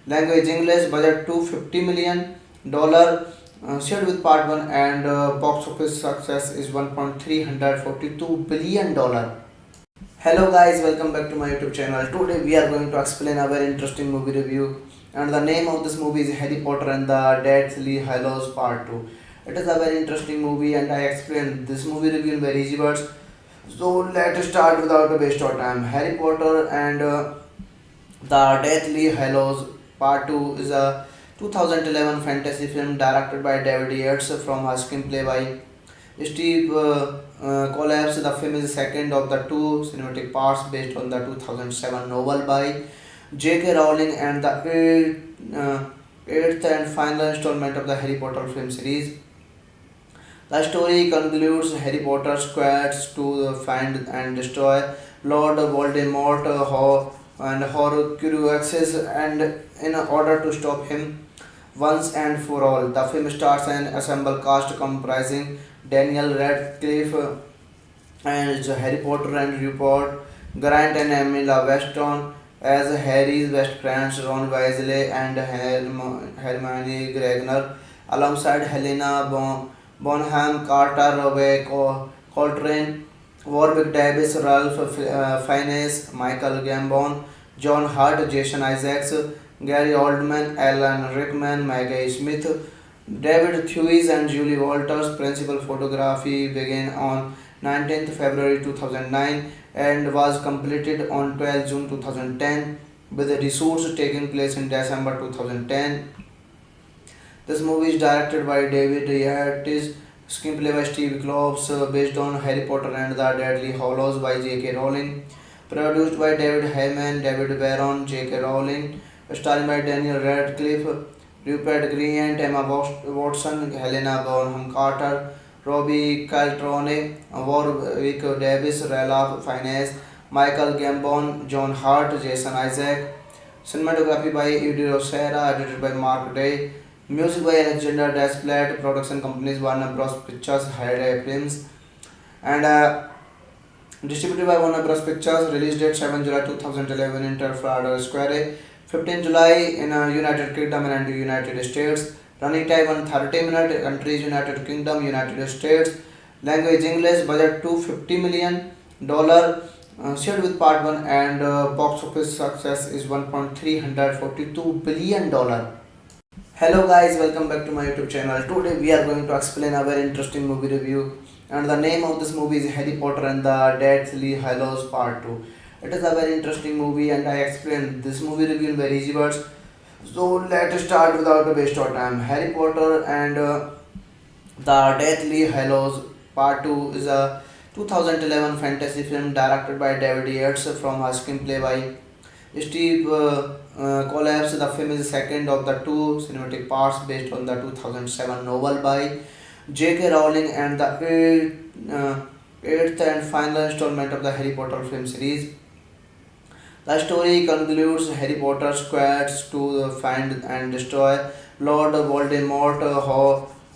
Language English. Budget $250 million. Shared with part 1 and box office success is 1.342 billion. Hello guys, welcome back to my YouTube channel. Today we are going to explain a very interesting movie review, and the name of this movie is Harry Potter and the Deathly Hallows Part 2. It is a very interesting movie and I explain this movie review in very easy words. So let's start without a waste of time. Harry Potter and the Deathly Hallows Part 2 is a 2011 fantasy film directed by David Yates from a screenplay by Steve Collapse. The film is the second of the two cinematic parts based on the 2007 novel by J.K. Rowling and the eighth and final installment of the Harry Potter film series. The story concludes Harry Potter's quest to find and destroy Lord Voldemort and Horcruxes, and in order to stop him once and for all. The film stars an ensemble cast comprising Daniel Radcliffe and Harry Potter and Rupert Grant and Emily Weston as Harry's best friends Ron Weasley and Hermione Granger, alongside Helena Bonham Carter, Robbie Coltrane, Warwick Davis, Ralph Fiennes, Michael Gambon, John Hurt, Jason Isaacs, Gary Oldman, Alan Rickman, Maggie Smith, David Thewlis, and Julie Walters. Principal photography began on 19th February 2009 and was completed on 12 June 2010, with the reshoots taking place in December 2010. This movie is directed by David Yates, screenplay by Steve Kloves, based on Harry Potter and the Deadly Hallows by J.K. Rowling, produced by David Heyman, David Baron, J.K. Rowling, starring by Daniel Radcliffe, Rupert Grint, Emma Watson, Helena Bonham Carter, Robbie Coltrane, Warwick Davis, Ralph Fiennes, Michael Gambon, John Hurt, Jason Isaac. Cinematography by Eddie Rosera, edited by Mark Day. Music by Alexander Desplat. Production companies Warner Bros. Pictures, Hyde Films, and Distributed by Warner Bros. Pictures, release date 7 July 2011 in Trafalgar Square, 15 July in United Kingdom and United States. Running time 130 minutes. Countries United Kingdom, United States. Language English. Budget $250 million. Shared with part 1 and box office success is $1.342 billion. Hello guys, welcome back to my YouTube channel. Today we are going to explain a very interesting movie review, and the name of this movie is Harry Potter and the Deathly Hallows Part 2. It is a very interesting movie and I explained this movie review in very easy words. So let's start without a waste of time. Harry Potter and the Deathly Hallows Part 2 is a 2011 fantasy film directed by David Yates from a screenplay by Steve Collapse. The film is the second of the two cinematic parts based on the 2007 novel by J.K. Rowling and the eighth and final installment of the Harry Potter film series. The story concludes Harry Potter's quest to find and destroy Lord Voldemort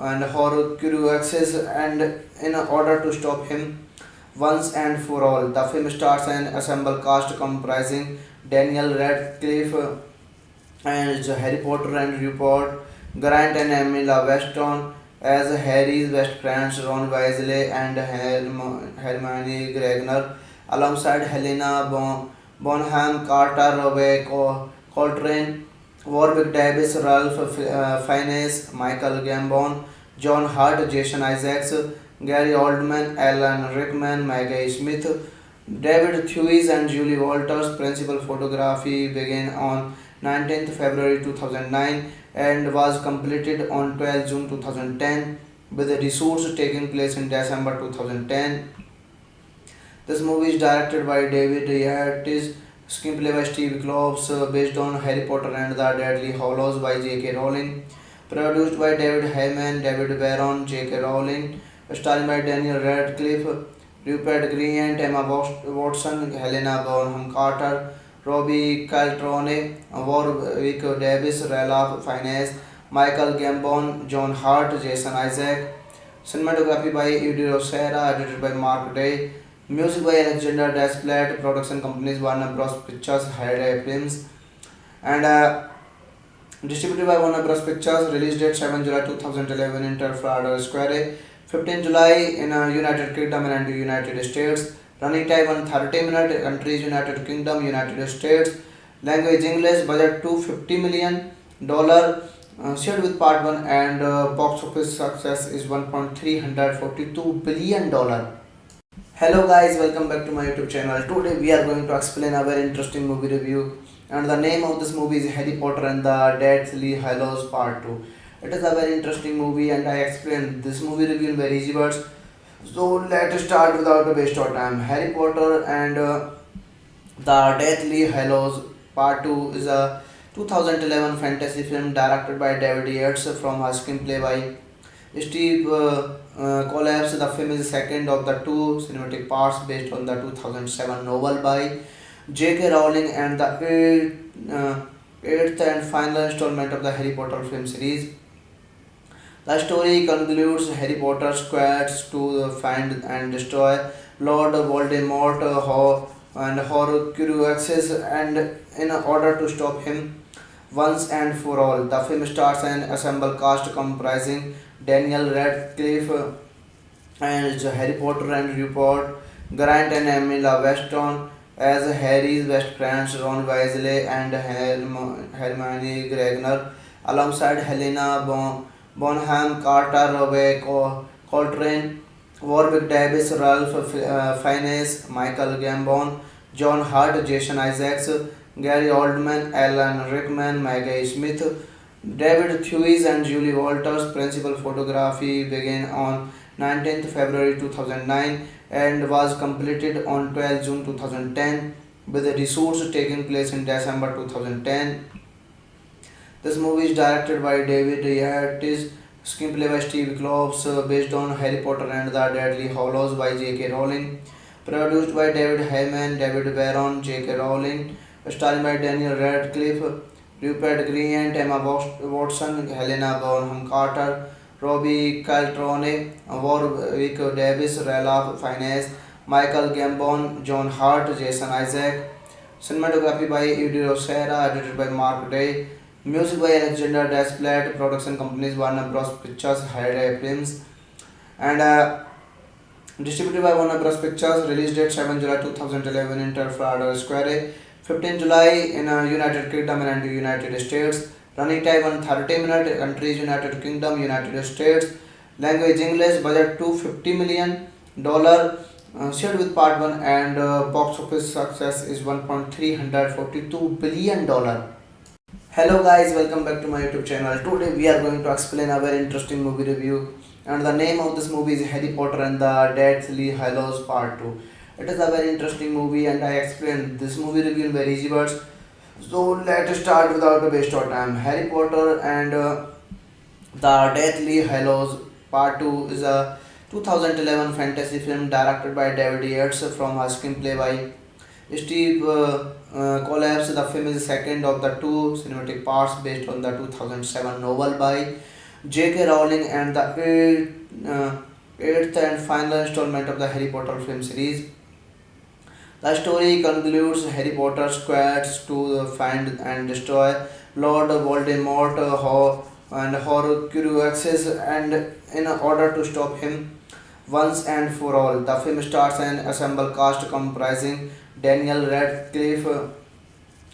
and Horcruxes, and in order to stop him once and for all. The film stars an ensemble cast comprising Daniel Radcliffe and Harry Potter and Rupert Grant and Emily Weston as Harry's best friends Ron Weasley and Hermione Granger, alongside Helena Bonham Carter, Robbie Coltrane, Warwick Davis, Ralph Fiennes, Michael Gambon, John Hurt, Jason Isaacs, Gary Oldman, Alan Rickman, Maggie Smith, David Thewlis, and Julie Walters. Principal photography began on 19th February 2009 and was completed on 12 June 2010, with the reshoots taking place in December 2010. This movie is directed by David Yates, screenplay by Steve Kloves, based on Harry Potter and the Deathly Hallows by J.K. Rowling, produced by David Heyman, David Baron, J.K. Rowling, starring by Daniel Radcliffe, Rupert Grint, Emma Watson, Helena Bonham Carter, Robbie Coltrane, Warwick Davis, Ralph Fiennes, Michael Gambon, John Hurt, Jason Isaac. Cinematography by Eddie Rosera, edited by Mark Day. Music by Alexander Desplat. Production companies Warner Bros. Pictures, Hyde Films, and distributed by Warner Bros. Pictures. Release date 7 July 2011 in Trafalgar Square, 15 July in United Kingdom and United States. Running time 130 minutes. Countries United Kingdom, United States. Language English. Budget $250 million. Shared with part 1 and box office success is $1.342 billion. Hello guys, welcome back to my YouTube channel. Today we are going to explain a very interesting movie review, and the name of this movie is Harry Potter and the Deathly Hallows Part 2. It is a very interesting movie and I explained this movie review in very easy words. So let's start without a waste of time. Harry Potter and the Deathly Hallows Part 2 is a 2011 fantasy film directed by David Yates from a screenplay by Steve Collapse. The film is the second of the two cinematic parts based on the 2007 novel by J.K. Rowling and the eighth and final installment of the Harry Potter film series. The story concludes Harry Potter's quest to find and destroy Lord Voldemort and Horcruxes, and in order to stop him once and for all. The film stars an ensemble cast comprising Daniel Radcliffe and Harry Potter and Rupert Grant and Emily Weston as Harry's best friends Ron Weasley and Hermione Granger, alongside Helena Bonham Carter, Robbie Coltrane, Warwick Davis, Ralph Fiennes, Michael Gambon, John Hurt, Jason Isaacs, Gary Oldman, Alan Rickman, Maggie Smith, David Thewlis, and Julie Walters. Principal photography began on 19th February 2009 and was completed on 12 June 2010, with the reshoots taking place in December 2010. This movie is directed by David Yates, screenplay by Steve Kloves, based on Harry Potter and the Deathly Hallows by J.K. Rowling, produced by David Heyman, David Baron, J.K. Rowling, starring by Daniel Radcliffe, Rupert Grint, Emma Watson, Helena Bonham Carter, Robbie Coltrane, Warwick Davis, Ralph Fiennes, Michael Gambon, John Hart, Jason Isaac. Cinematography by Eddie Serra, edited by Mark Day. Music by Alexander Desplat. Production companies Warner Bros. Pictures, Hayday Films, and distributed by Warner Bros. Pictures. Release date 7 July 2011 in Trafalgar Square, 15 July in United Kingdom and United States. Running time 130 minutes. Countries United Kingdom, United States. Language English. Budget $250 million. Shared with part 1, and box office success is $1.342 billion. Hello guys, welcome back to my YouTube channel. Today we are going to explain a very interesting movie review, and the name of this movie is Harry Potter and the Deathly Hallows Part 2. It is a very interesting movie and I explained this movie review in very easy words. So let's start without a waste of time. Harry Potter and the Deathly Hallows Part 2 is a 2011 fantasy film directed by David Yates from a screenplay by Steve Collapse. The film is the second of the two cinematic parts based on the 2007 novel by J.K. Rowling and the eighth and final installment of the Harry Potter film series. The story concludes Harry Potter's quest to find and destroy Lord Voldemort and Horcruxes, and in order to stop him once and for all. The film stars an ensemble cast comprising Daniel Radcliffe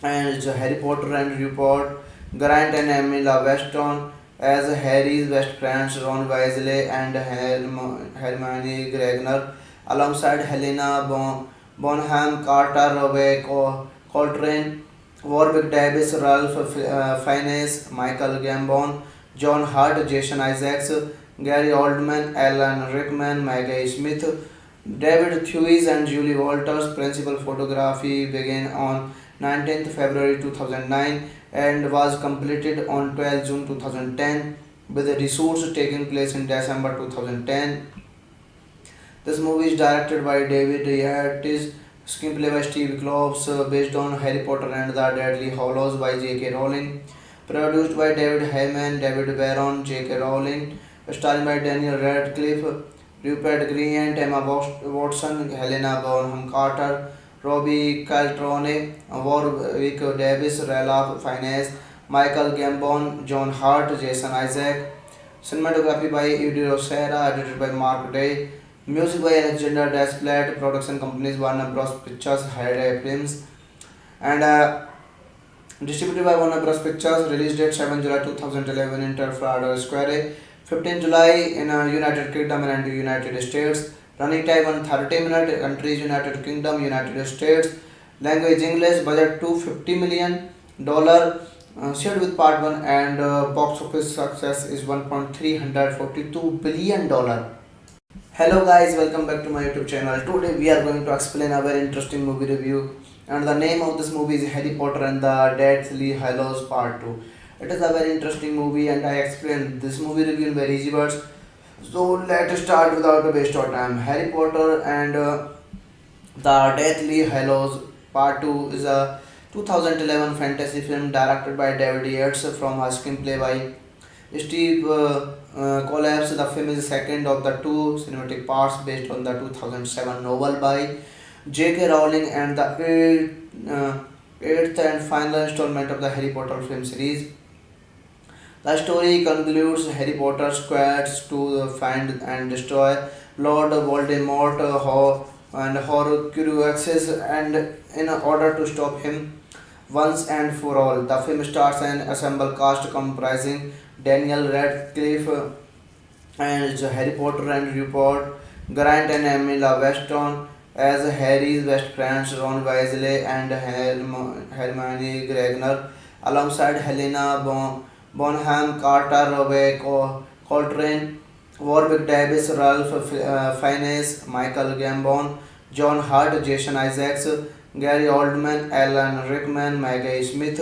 and Harry Potter and Rupert Grant and Emily Weston as Harry's best friends Ron Weasley and Hermione Granger, alongside Helena Bonham Carter, Robbie Coltrane, Warwick Davis, Ralph Fiennes, Michael Gambon, John Hart, Jason Isaacs, Gary Oldman, Alan Rickman, Maggie Smith, David Thewlis, and Julie Walters. Principal photography began on 19th February 2009 and was completed on 12 June 2010, with the reshoots taking place in December 2010. This movie is directed by David Yates, screenplay by Steve Kloves, based on Harry Potter and the Deathly Hallows by J.K. Rowling, produced by David Heyman, David Baron, J.K. Rowling, starring by Daniel Radcliffe, Rupert Grint, Emma Watson, Helena Bonham Carter, Robbie Coltrane, Warwick Davis, Ralph Fiennes, Michael Gambon, John Hart, Jason Isaac. Cinematography by Eddie Serra, edited by Mark Day. Music by Alexander Desplat. Production companies Warner Bros. Pictures, Hayday Films, and distributed by Warner Bros. Pictures. Release date 7 July 2011 in Trafalgar Square, 15 July in United Kingdom and United States. Running time 130 minutes. Countries United Kingdom, United States. Language English. Budget $250 million. Shared with part 1, and box office success is $1.342 billion. Hello guys, welcome back to my YouTube channel. Today we are going to explain a very interesting movie review, and the name of this movie is Harry Potter and the Deathly Hallows Part 2. It is a very interesting movie and I explained this movie review in very easy words. So let's start without a waste of time. Harry Potter and the Deathly Hallows Part 2 is a 2011 fantasy film directed by David Yates from a screenplay by Steve Collapse. The film is the second of the two cinematic parts based on the 2007 novel by J.K. Rowling and the eighth and final installment of the Harry Potter film series. The story concludes Harry Potter's quest to find and destroy Lord Voldemort and Horcruxes, and in order to stop him once and for all. The film stars an ensemble cast comprising Daniel Radcliffe and Harry Potter and Rupert Grant and Emily Weston as Harry's best friends Ron Weasley and Hermione Granger, alongside Helena Bonham Carter, Robbie Coltrane, Warwick Davis, Ralph Fiennes, Michael Gambon, John Hart, Jason Isaacs, Gary Oldman, Alan Rickman, Maggie Smith,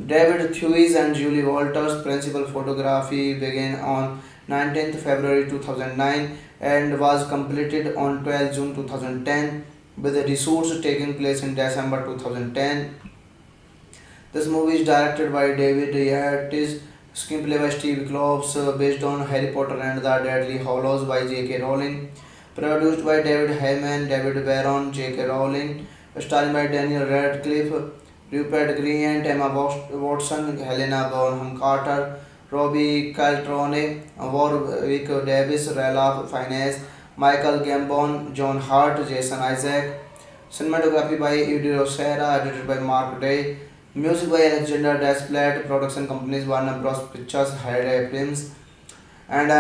David Thewlis, and Julie Walters. Principal photography began on 19th February 2009 and was completed on 12 June 2010, with the reshoots taking place in December 2010. This movie is directed by David Yates, screenplay by Steve Kloves, based on Harry Potter and the Deathly Hallows by J.K. Rowling, produced by David Heyman, David Baron, J.K. Rowling, starring by Daniel Radcliffe, Rupert Grint, Emma Watson, Helena Bonham Carter, Robbie Caltrone, Warwick Davis, Ralph Fiennes, Michael Gambon, John Hurt, Jason Isaac. Cinematography by Eddie Rosera, edited by Mark Day. Music by Alexander Desplat, production companies Warner Bros. Pictures, Hayday Films, and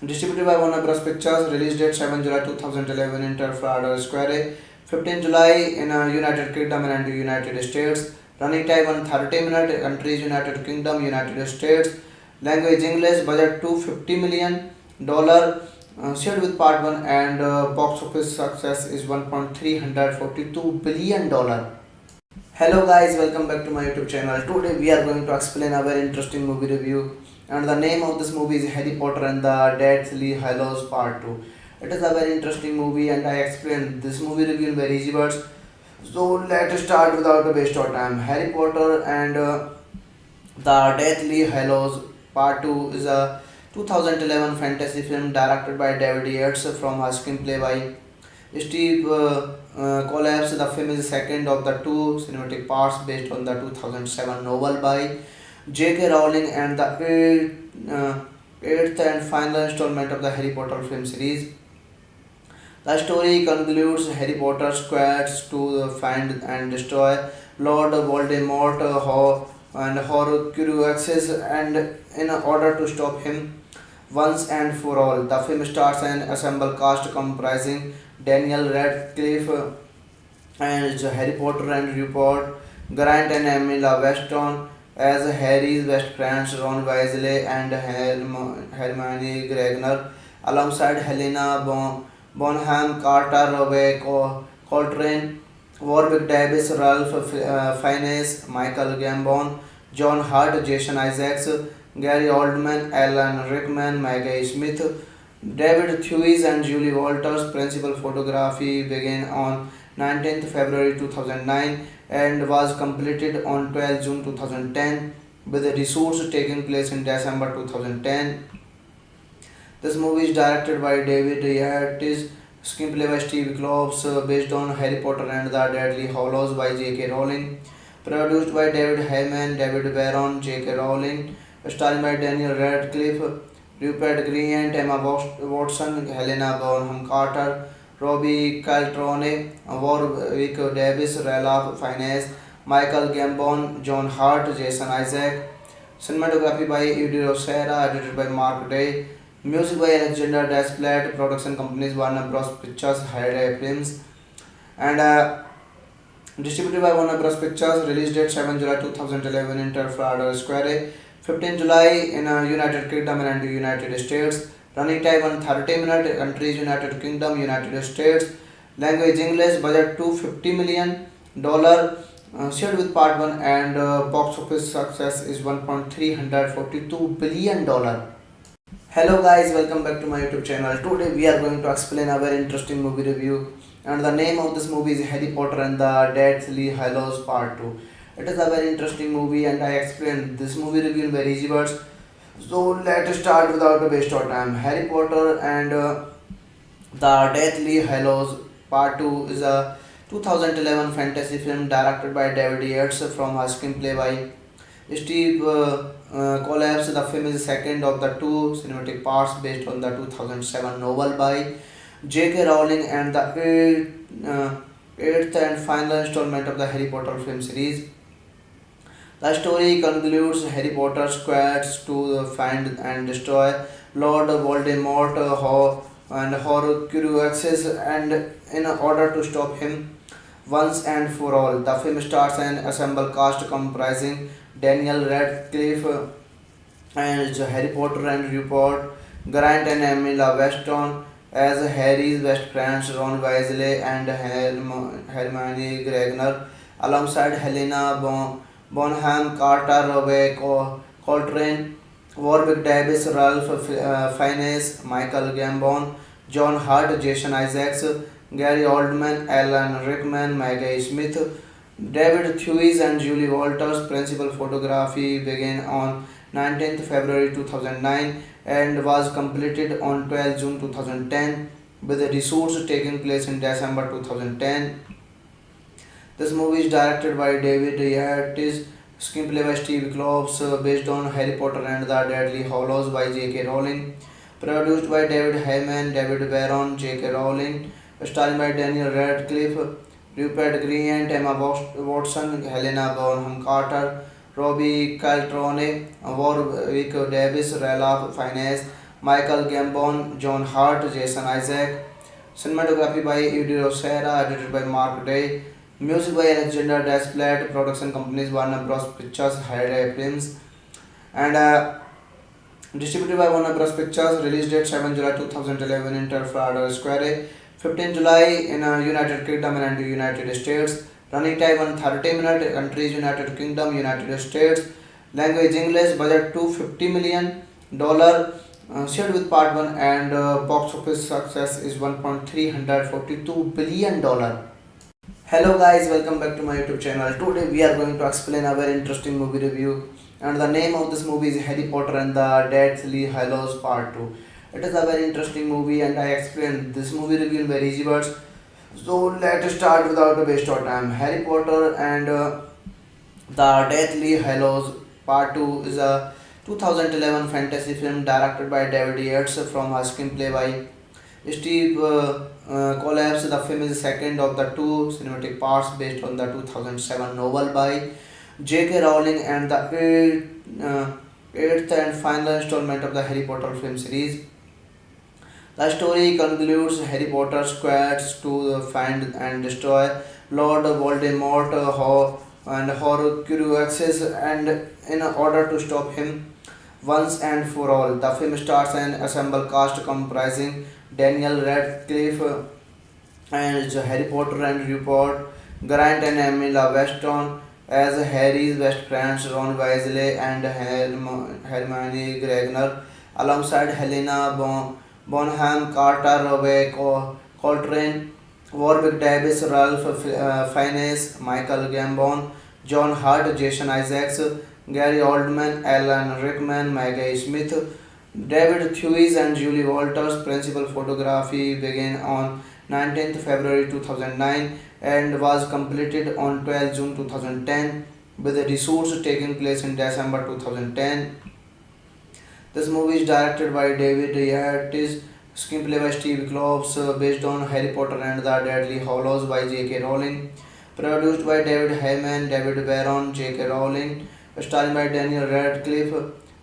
distributed by Warner Bros. Pictures. Release date 7 July 2011 in Trafalgar Square, 15 July in United Kingdom and United States. Running time 130 minutes. Countries United Kingdom, United States. Language English. Budget $250 million. Shared with part 1 and box office success is $1.342 billion. Hello guys, welcome back to my YouTube channel. Today we are going to explain a very interesting movie review, and the name of this movie is Harry Potter and the Deathly Hallows Part 2. It is a very interesting movie and I explain this movie review in very easy words. So let's start without a waste of time. Harry Potter and the Deathly Hallows Part 2 is a 2011 fantasy film directed by David Yates from a screenplay by Steve Collapse. The film is the second of the two cinematic parts based on the 2007 novel by J.K. Rowling and the eighth and final installment of the Harry Potter film series. The story concludes Harry Potter's quest to find and destroy Lord Voldemort and Horcruxes, and in order to stop him once and for all. The film stars an ensemble cast comprising Daniel Radcliffe and Harry Potter and Rupert Grint and Emma Watson as Harry's best friends Ron Weasley and Hermione Granger, alongside Helena Bonham Carter, Robbie Coltrane, Warwick Davis, Ralph Fiennes, Michael Gambon, John Hurt, Jason Isaacs, Gary Oldman, Alan Rickman, Maggie Smith, David Thewlis, and Julie Walters. Principal photography began on 19th February 2009 and was completed on 12 June 2010, with the reshoots taking place in December 2010. This movie is directed by David Yates, screenplay by Steve Kloves, based on Harry Potter and the Deathly Hallows by J.K. Rowling, produced by David Heyman, David Baron, J.K. Rowling, starring by Daniel Radcliffe, Rupert Grint, Emma Watson, Helena Bonham Carter, Robbie Caltrone, Warwick Davis, Ralph Fiennes, Michael Gambon, John Hurt, Jason Isaac. Cinematography by Eddie Rosera, edited by Mark Day. Music by Alexander Desplat, production companies Warner Bros. Pictures, Hayday Films, and distributed by Warner Bros. Pictures. Release date 7 July 2011 in Trafalgar Square, 15 July in United Kingdom and United States. Running time 130 minutes. Countries United Kingdom, United States. Language English. Budget $250 million. Shared with part 1 and box office success is $1.342 billion. Hello guys, welcome back to my YouTube channel. Today we are going to explain a very interesting movie review, and the name of this movie is Harry Potter and the Deathly Hallows Part 2. It is a very interesting movie and I explain this movie review in very easy words. So let's start without a waste of time. Harry Potter and the Deathly Hallows Part 2 is a 2011 fantasy film directed by David Yates from a screenplay by Steve Collapse. The film is the second of the two cinematic parts based on the 2007 novel by J.K. Rowling and the eighth and final installment of the Harry Potter film series. The story concludes Harry Potter's quest to find and destroy Lord Voldemort and Horcruxes, and in order to stop him once and for all. The film stars an ensemble cast comprising Daniel Radcliffe and Harry Potter and Rupert Grint and Emma Watson as Harry's best friends Ron Weasley and Hermione Granger, alongside Helena Bonham Carter, Robbie Coltrane, Warwick Davis, Ralph Fiennes, Michael Gambon, John Hurt, Jason Isaacs, Gary Oldman, Alan Rickman, Maggie Smith, David Thewlis, and Julie Walters. Principal photography began on 19th February 2009 and was completed on 12 June 2010, with the reshoots taking place in December 2010. This movie is directed by David Yates, screenplay by Steve Kloves, based on Harry Potter and the Deadly Hallows by J.K. Rowling, produced by David Heyman, David Baron, J.K. Rowling, starring by Daniel Radcliffe, Rupert Grint, Emma Watson, Helena Bonham Carter, Robbie Caltrone, Warwick Davis, Ralph Fiennes, Michael Gambon, John Hurt, Jason Isaac. Cinematography by Eddie Rosera, edited by Mark Day. Music by Alexander Desplat, production companies Warner Bros. Pictures, Hyde Films, and distributed by Warner Bros. Pictures. Release date 7 July 2011 in Trafalgar Square, 15 July in United Kingdom and United States. Running time 130 minutes. Countries United Kingdom, United States. Language English. Budget $250 million. Shared with part 1 and box office success is $1.342 billion. Hello guys, welcome back to my YouTube channel. Today we are going to explain a very interesting movie review, and the name of this movie is Harry Potter and the Deathly Hallows Part 2. It is a very interesting movie and I explain this movie review in very easy words. So let's start without a waste of time. Harry Potter and the Deathly Hallows Part 2 is a 2011 fantasy film directed by David Yates from a screenplay by Steve Collapse. The film is the second of the two cinematic parts based on the 2007 novel by J.K. Rowling and the eighth and final installment of the Harry Potter film series. The story concludes Harry Potter's quest to find and destroy Lord Voldemort and Horcruxes, and in order to stop him once and for all. The film stars an ensemble cast comprising Daniel Radcliffe as Harry Potter and Rupert Grant and Emma Watson as Harry's best friends Ron Weasley and Hermione Granger, alongside Helena Bonham Carter, Robbie Coltrane, Warwick Davis, Ralph Fiennes, Michael Gambon, John Hurt, Jason Isaacs, Gary Oldman, Alan Rickman, Maggie Smith, David Thewlis, and Julie Walters. Principal photography began on 19th February 2009 and was completed on 12 June 2010, with the reshoots taking place in December 2010. This movie is directed by David Yates, screenplay by Steve Kloves, based on Harry Potter and the Deadly Hallows by J.K. Rowling, produced by David Heyman, David Baron, J.K. Rowling, starring by Daniel Radcliffe,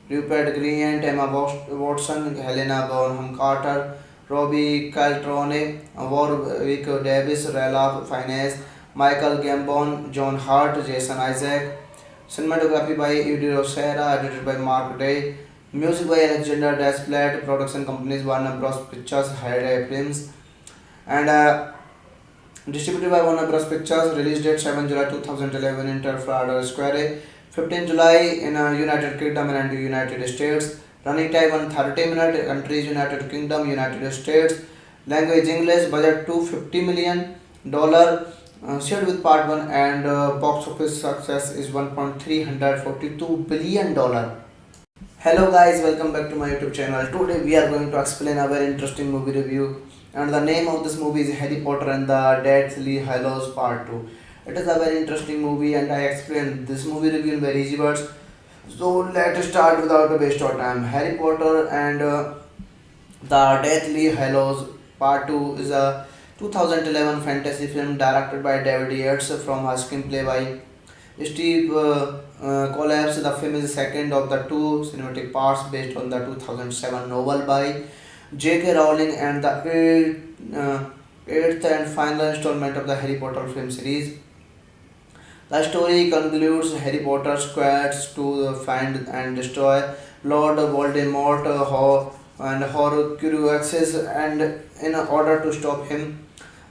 Rupert Grint, Emma Watson, Helena Bonham Carter, Robbie Caltrone, Warwick Davis, Ralph Fiennes, Michael Gambon, John Hurt, Jason Isaac. Cinematography by Eddie Rosera, edited by Mark Day. Music by Alexander Desplat, production companies Warner Bros. Pictures, Hyde Films, and distributed by Warner Bros. Pictures. Release date 7 July 2011 in Trafalgar Square, 15 July in United Kingdom and United States. Running time 130 minutes. Countries United Kingdom, United States. Language English. Budget $250 million. Shared with part 1 and box office success is $1.342 billion. Hello guys, welcome back to my YouTube channel. Today we are going to explain a very interesting movie review, and the name of this movie is Harry Potter and the Deathly Hallows Part 2. It is a very interesting movie and I explain this movie review in very easy words. So let's start without a waste of time. Harry Potter and the Deathly Hallows Part 2 is a 2011 fantasy film directed by David Yates from a screenplay by Steve Collapse. The film is the second of the two cinematic parts based on the 2007 novel by J.K. Rowling and the eighth and final installment of the Harry Potter film series. The story concludes Harry Potter's quest to find and destroy Lord Voldemort and Horcruxes, and in order to stop him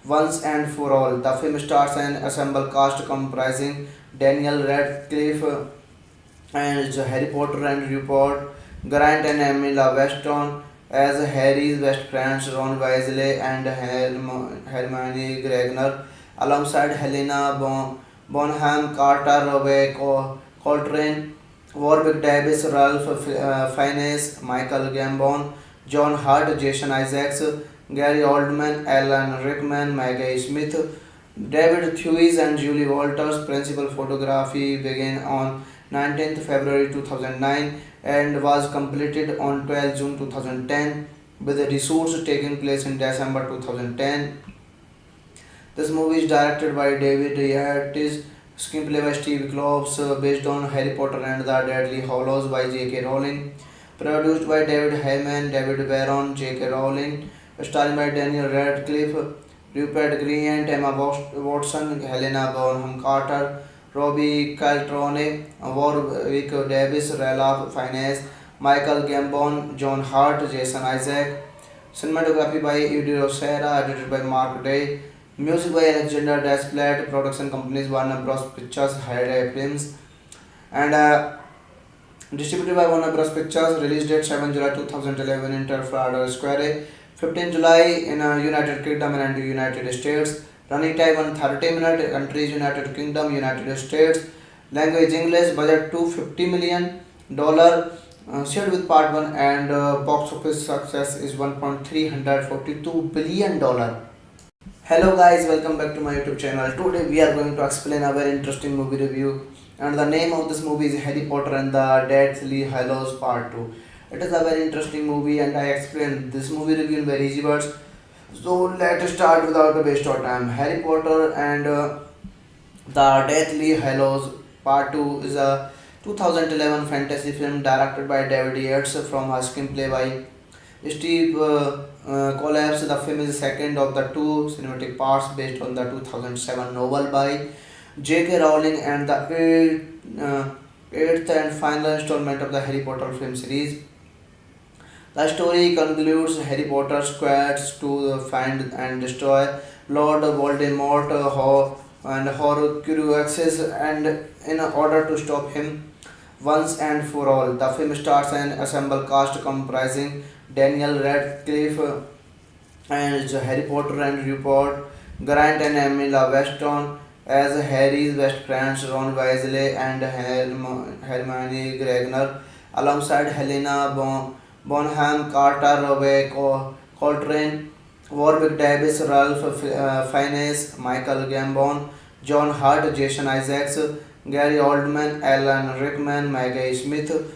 once and for all. The film stars an ensemble cast comprising Daniel Radcliffe as Harry Potter and Rupert Grant and Emma Watson as Harry's best friends Ron Weasley and Hermione Granger, alongside Helena Bonham Carter, Robbie Coltrane, Warwick Davis, Ralph Fiennes, Michael Gambon, John Hurt, Jason Isaacs, Gary Oldman, Alan Rickman, Maggie Smith, David Thewis, and Julie Walters. Principal photography began on 19th February 2009 and was completed on 12 June 2010, with the reshoots taking place in December 2010. This movie is directed by David Yates, screenplay by Steve Kloves, based on Harry Potter and the Deadly Hallows by J.K. Rowling, produced by David Heyman, David Baron, J.K. Rowling, starring by Daniel Radcliffe, Rupert Grint, Emma Watson, Helena Bonham Carter, Robbie Caltrone, Warwick Davis, Ralph Fiennes, Michael Gambon, John Hart, Jason Isaac. Cinematography by Eddie Rosera, edited by Mark Day. Music by Alexander Desplat. Production companies Warner Bros. Pictures, Hyde Films, and distributed by Warner Bros. Pictures. Release date 7 July 2011 in Trafalgar Square, 15 July in United Kingdom and United States. Running time 130 minutes. Countries United Kingdom, United States. Language English. Budget $250 million. Shared with part 1, and box office success is $1.342 billion. Hello guys, welcome back to my YouTube channel. Today we are going to explain a very interesting movie review, and the name of this movie is Harry Potter and the Deathly Hallows Part 2. It is a very interesting movie and I explain this movie review in very easy words. So let's start without a waste of time. Harry Potter and the Deathly Hallows Part 2 is a 2011 fantasy film directed by David Yates from a screenplay by Steve Collapse. The film is the second of the two cinematic parts based on the 2007 novel by J.K. Rowling and the eighth and final installment of the Harry Potter film series. The story concludes Harry Potter's quest to find and destroy Lord Voldemort and Horcruxes, and in order to stop him once and for all. The film stars an ensemble cast comprising Daniel Radcliffe as Harry Potter and Rupert Grint and Emma Watson as Harry's best friends Ron Weasley and Hermione Granger, alongside Helena Bonham Carter, Robbie Coltrane, Warwick Davis, Ralph Fiennes, Michael Gambon, John Hart, Jason Isaacs, Gary Oldman, Alan Rickman, Maggie Smith,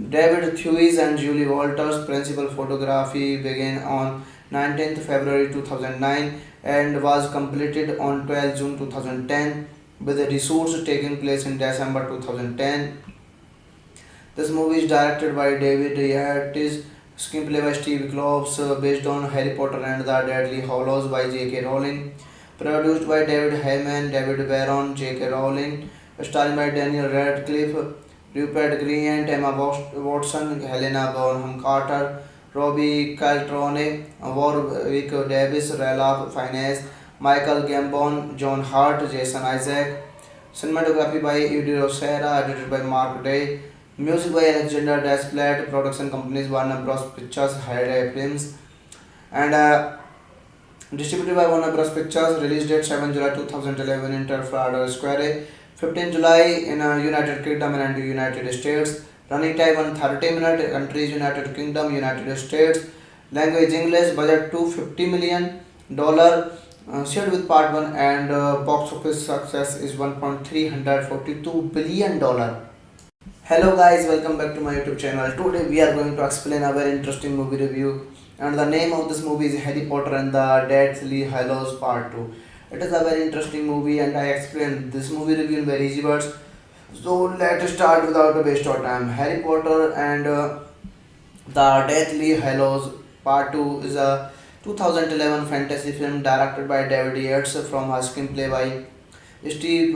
David Thewis, and Julie Walters. Principal photography began on 19th February 2009 and was completed on 12 June 2010, with the reshoots taking place in December 2010. This movie is directed by David Yates, screenplay by Steve Kloves, based on Harry Potter and the Deadly Hallows by J.K. Rowling, produced by David Heyman, David Baron, J.K. Rowling, starring by Daniel Radcliffe, Rupert Grint, Emma Watson, Helena Bonham Carter, Robbie Caltrone, Warwick Davis, Ralph Fiennes, Michael Gambon, John Hart, Jason Isaac. Cinematography by Eddie Rosera, edited by Mark Day. Music by Alexander Desplat. Production companies Warner Bros. Pictures, Hyde Films, and distributed by Warner Bros. Pictures. Release date 7 July 2011 in Trafalgar Square, 15 July in United Kingdom and United States. Running time 130 minutes. Countries United Kingdom, United States. Language English. Budget $250 million. Shared with part 1, and box office success is $1.342 billion. Hello guys, welcome back to my YouTube channel. Today we are going to explain a very interesting movie review, and the name of this movie is Harry Potter and the Deathly Hallows Part 2. It is a very interesting movie and I explain this movie review in very easy words. So let's start without a waste of time. Harry Potter and the Deathly Hallows Part 2 is a 2011 fantasy film directed by David Yates from a screenplay by Steve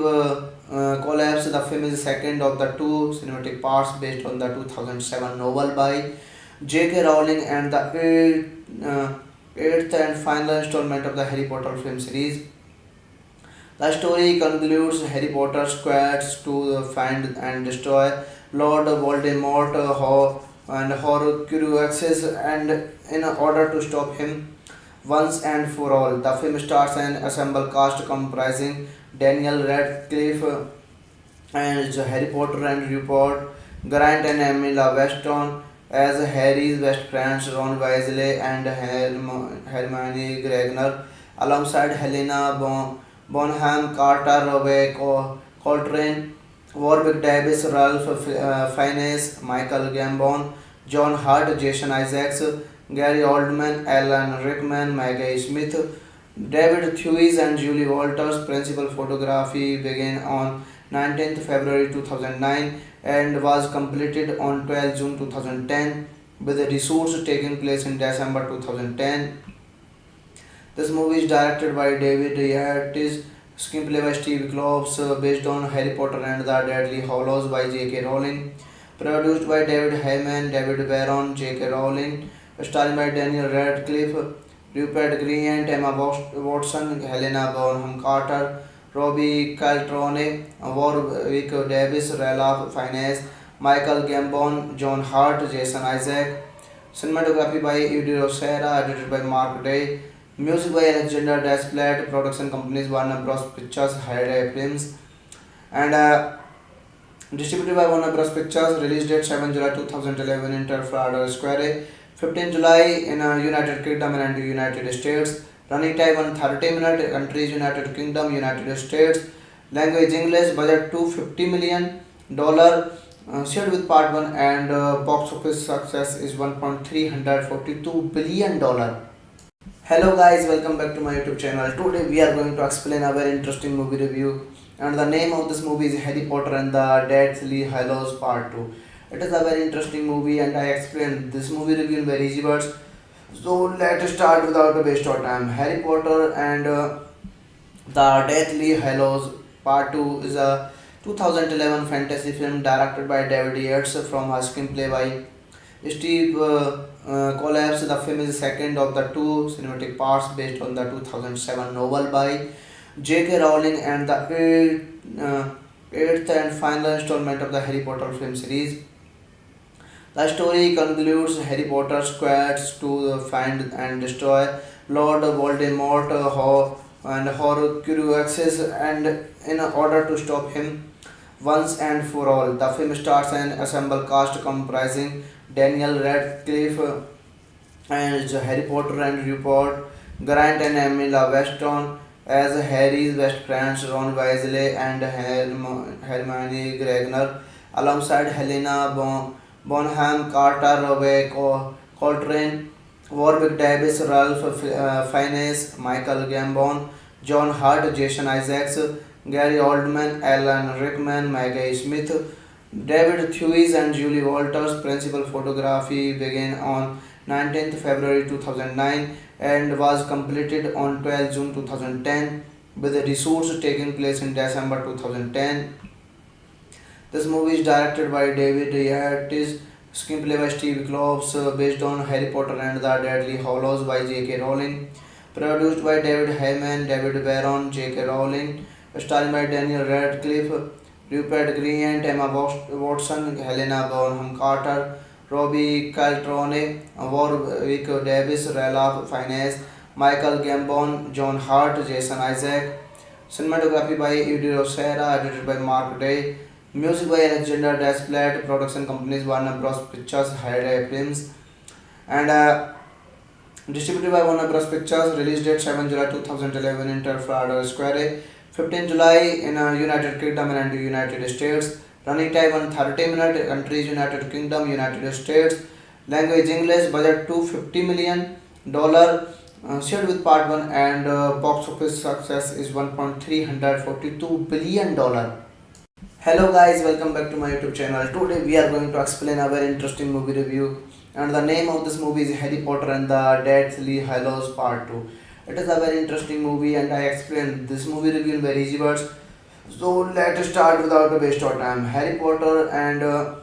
Collapse. The film is the second of the two cinematic parts based on the 2007 novel by J.K. Rowling and the eighth and final installment of the Harry Potter film series. The story concludes Harry Potter's quest to find and destroy Lord Voldemort and Horcruxes, and in order to stop him once and for all. The film stars an ensemble cast comprising Daniel Radcliffe as Harry Potter and Rupert Grint and Emma Watson as Harry's best friends Ron Weasley and Hermione Granger, alongside Helena Bonham Carter, Coltrane, Warwick Davis, Ralph Fiennes, Michael Gambon, John Hurt, Jason Isaacs, Gary Oldman, Alan Rickman, Maggie Smith, David Thewis, and Julie Walters. Principal photography began on 19th February 2009 and was completed on 12 June 2010, with the reshoots taking place in December 2010. This movie is directed by David Yates, screenplay by Steve Kloves, based on Harry Potter and the Deadly Hallows by J.K. Rowling, produced by David Heyman, David Barron, J.K. Rowling, starring by Daniel Radcliffe, Rupert Grint, Emma Watson, Helena Bonham Carter, Robbie Caltrone, Warwick Davis, Ralph Fiennes, Michael Gambon, John Hurt, Jason Isaac. Cinematography by Eddie Rosera, edited by Mark Day. Music by Alexander Desplat. Production companies Warner Bros. Pictures, Hyde Films, and distributed by Warner Bros. Pictures. Release date 7 July 2011 in Trafalgar Square, 15 July in United Kingdom and United States. Running time 130 minutes. Countries United Kingdom, United States. Language English. Budget $250 million. Shared with part 1, and box office success is $1.342 billion. Hello guys, welcome back to my YouTube channel. Today we are going to explain a very interesting movie review, and the name of this movie is Harry Potter and the Deathly Hallows Part 2. It is a very interesting movie and I explained this movie review in very easy words. So let's start without a waste of time. Harry Potter and the Deathly Hallows Part 2 is a 2011 fantasy film directed by David Yates from a screenplay by Steve Collapse. The film is the second of the two cinematic parts based on the 2007 novel by J.K. Rowling and the eighth and final installment of the Harry Potter film series. The story concludes Harry Potter's quest to find and destroy Lord Voldemort and Horcruxes, and in order to stop him once and for all. The film stars an ensemble cast comprising Daniel Radcliffe and Harry Potter and Rupert Grant and Emma Watson as Harry's best friends Ron Weasley and Hermione Granger, alongside Helena Bonham Carter, Coltrane, Warwick Davis, Ralph Fiennes, Michael Gambon, John Hurt, Jason Isaacs, Gary Oldman, Alan Rickman, Maggie Smith, David Thewis, and Julie Walters. Principal photography began on 19th February 2009 and was completed on 12 June 2010, with the reshoots taking place in December 2010. This movie is directed by David Yates, screenplay by Steve Kloves, based on Harry Potter and the Deadly Hallows by J.K. Rowling, produced by David Heyman, David Barron, J.K. Rowling, starring by Daniel Radcliffe, Rupert Grint, Emma Watson, Helena Bonham Carter, Robbie Caltrone, Warwick Davis, Ralph Fiennes, Michael Gambon, John Hurt, Jason Isaac. Cinematography by Eddie Rosera, edited by Mark Day. Music by Alexander Desplat. Production companies Warner Bros. Pictures, Hyde Films, and distributed by Warner Bros. Pictures. Release date 7 July 2011 in Trafalgar Square, 15 July in United Kingdom and United States. Running time 130 minutes. Countries United Kingdom, United States. Language English. Budget $250 million. Shared with part 1, and box office success is $1.342 billion. Hello guys, welcome back to my YouTube channel. Today we are going to explain a very interesting movie review, and the name of this movie is Harry Potter and the Deathly Hallows Part 2. It is a very interesting movie and I explained this movie review in very easy words. So let's start without a waste of time. Harry Potter and the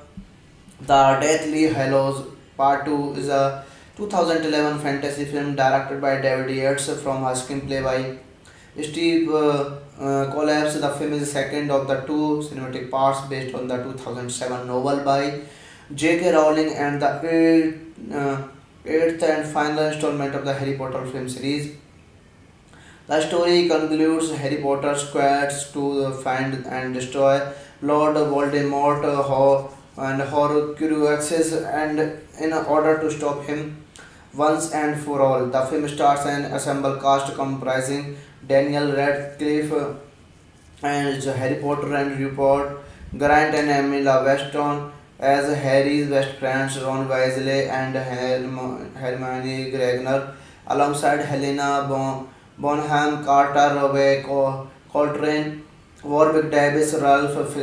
Deathly Hallows Part 2 is a 2011 fantasy film directed by David Yates from a screenplay by Steve Collapse. The film is the second of the two cinematic parts based on the 2007 novel by J.K. Rowling and the eighth and final installment of the Harry Potter film series. The story concludes Harry Potter's quest to find and destroy Lord Voldemort and Horcruxes, and in order to stop him once and for all. The film stars an ensemble cast comprising Daniel Radcliffe as Harry Potter and Rupert Grant and Emily Weston as Harry's best friends Ron Weasley and Hermione Granger, alongside Helena Bonham Carter, Robbie Coltrane, Warwick Davis, Ralph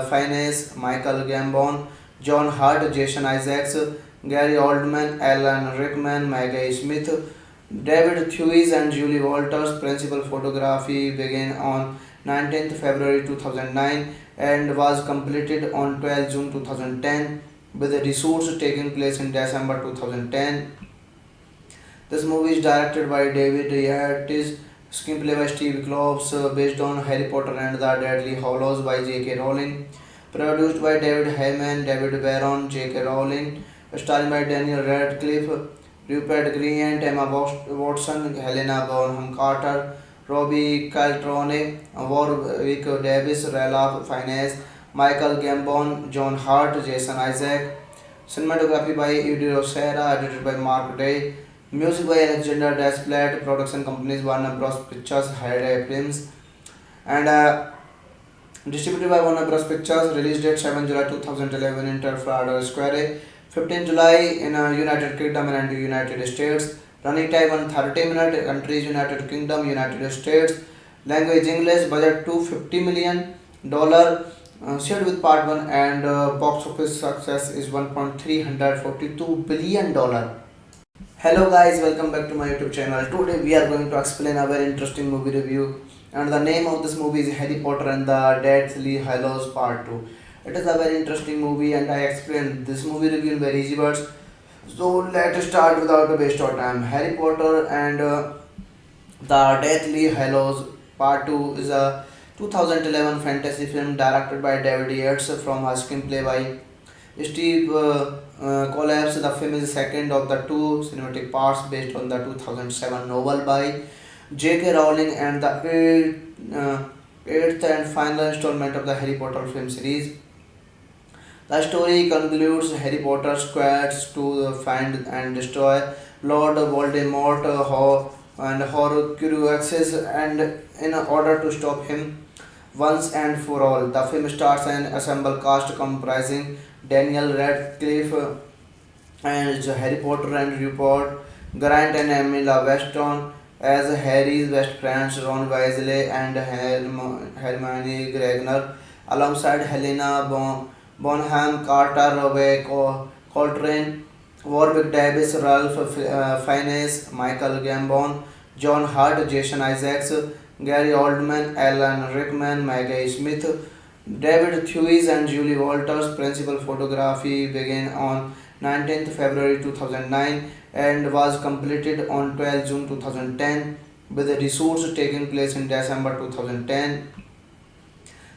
Fiennes, Michael Gambon, John Hurt, Jason Isaacs, Gary Oldman, Alan Rickman, Maggie Smith, David Thewlis and Julie Walters. Principal photography began on 19th February 2009 and was completed on 12 June 2010, with the reshoots taking place in December 2010. This movie is directed by David Yates, screenplay by Steve Kloves, based on Harry Potter and the Deadly Hallows by J.K. Rowling, produced by David Heyman, David Barron, J.K. Rowling, starring by Daniel Radcliffe, Rupert Grint, Emma Watson, Helena Bonham Carter, Robbie Coltrane, Warwick Davis, Ralph Fiennes, Michael Gambon, John Hurt, Jason Isaac. Cinematography by Eddie Rosera, edited by Mark Day. Music by Alexander Desplat. Production companies Warner Bros. Pictures, Hayday Films, and distributed by Warner Bros. Pictures. Release date 7 July 2011 in Trafalgar Square, 15 July in United Kingdom and United States. Running time 130 minutes. Countries United Kingdom, United States. Language English. Budget $250 million. Shared with part 1, and box office success is $1.342 billion. Hello guys, welcome back to my YouTube channel. Today we are going to explain a very interesting movie review, and the name of this movie is Harry Potter and the Deathly Hallows Part 2. It is a very interesting movie, and I explained this movie review in very easy words. So let's start without a waste of time. Harry Potter and the Deathly Hallows Part 2 is a 2011 fantasy film directed by David Yates from a screenplay by Steve Collapse. The film is the second of the two cinematic parts based on the 2007 novel by J.K. Rowling, and the eighth and final installment of the Harry Potter film series. The story concludes Harry Potter's quest to find and destroy Lord Voldemort and Horcruxes, and in order to stop him once and for all. The film stars an ensemble cast comprising Daniel Radcliffe as Harry Potter and Rupert Grant and Emily Weston as Harry's best friends Ron Weasley and Hermione Granger, alongside Helena Bonham Carter, Robbie Coltrane, Warwick Davis, Ralph Fiennes, Michael Gambon, John Hurt, Jason Isaacs, Gary Oldman, Alan Rickman, Maggie Smith, David Thewlis and Julie Walters. Principal photography began on 19th February 2009 and was completed on 12 June 2010, with the reshoots taking place in December 2010.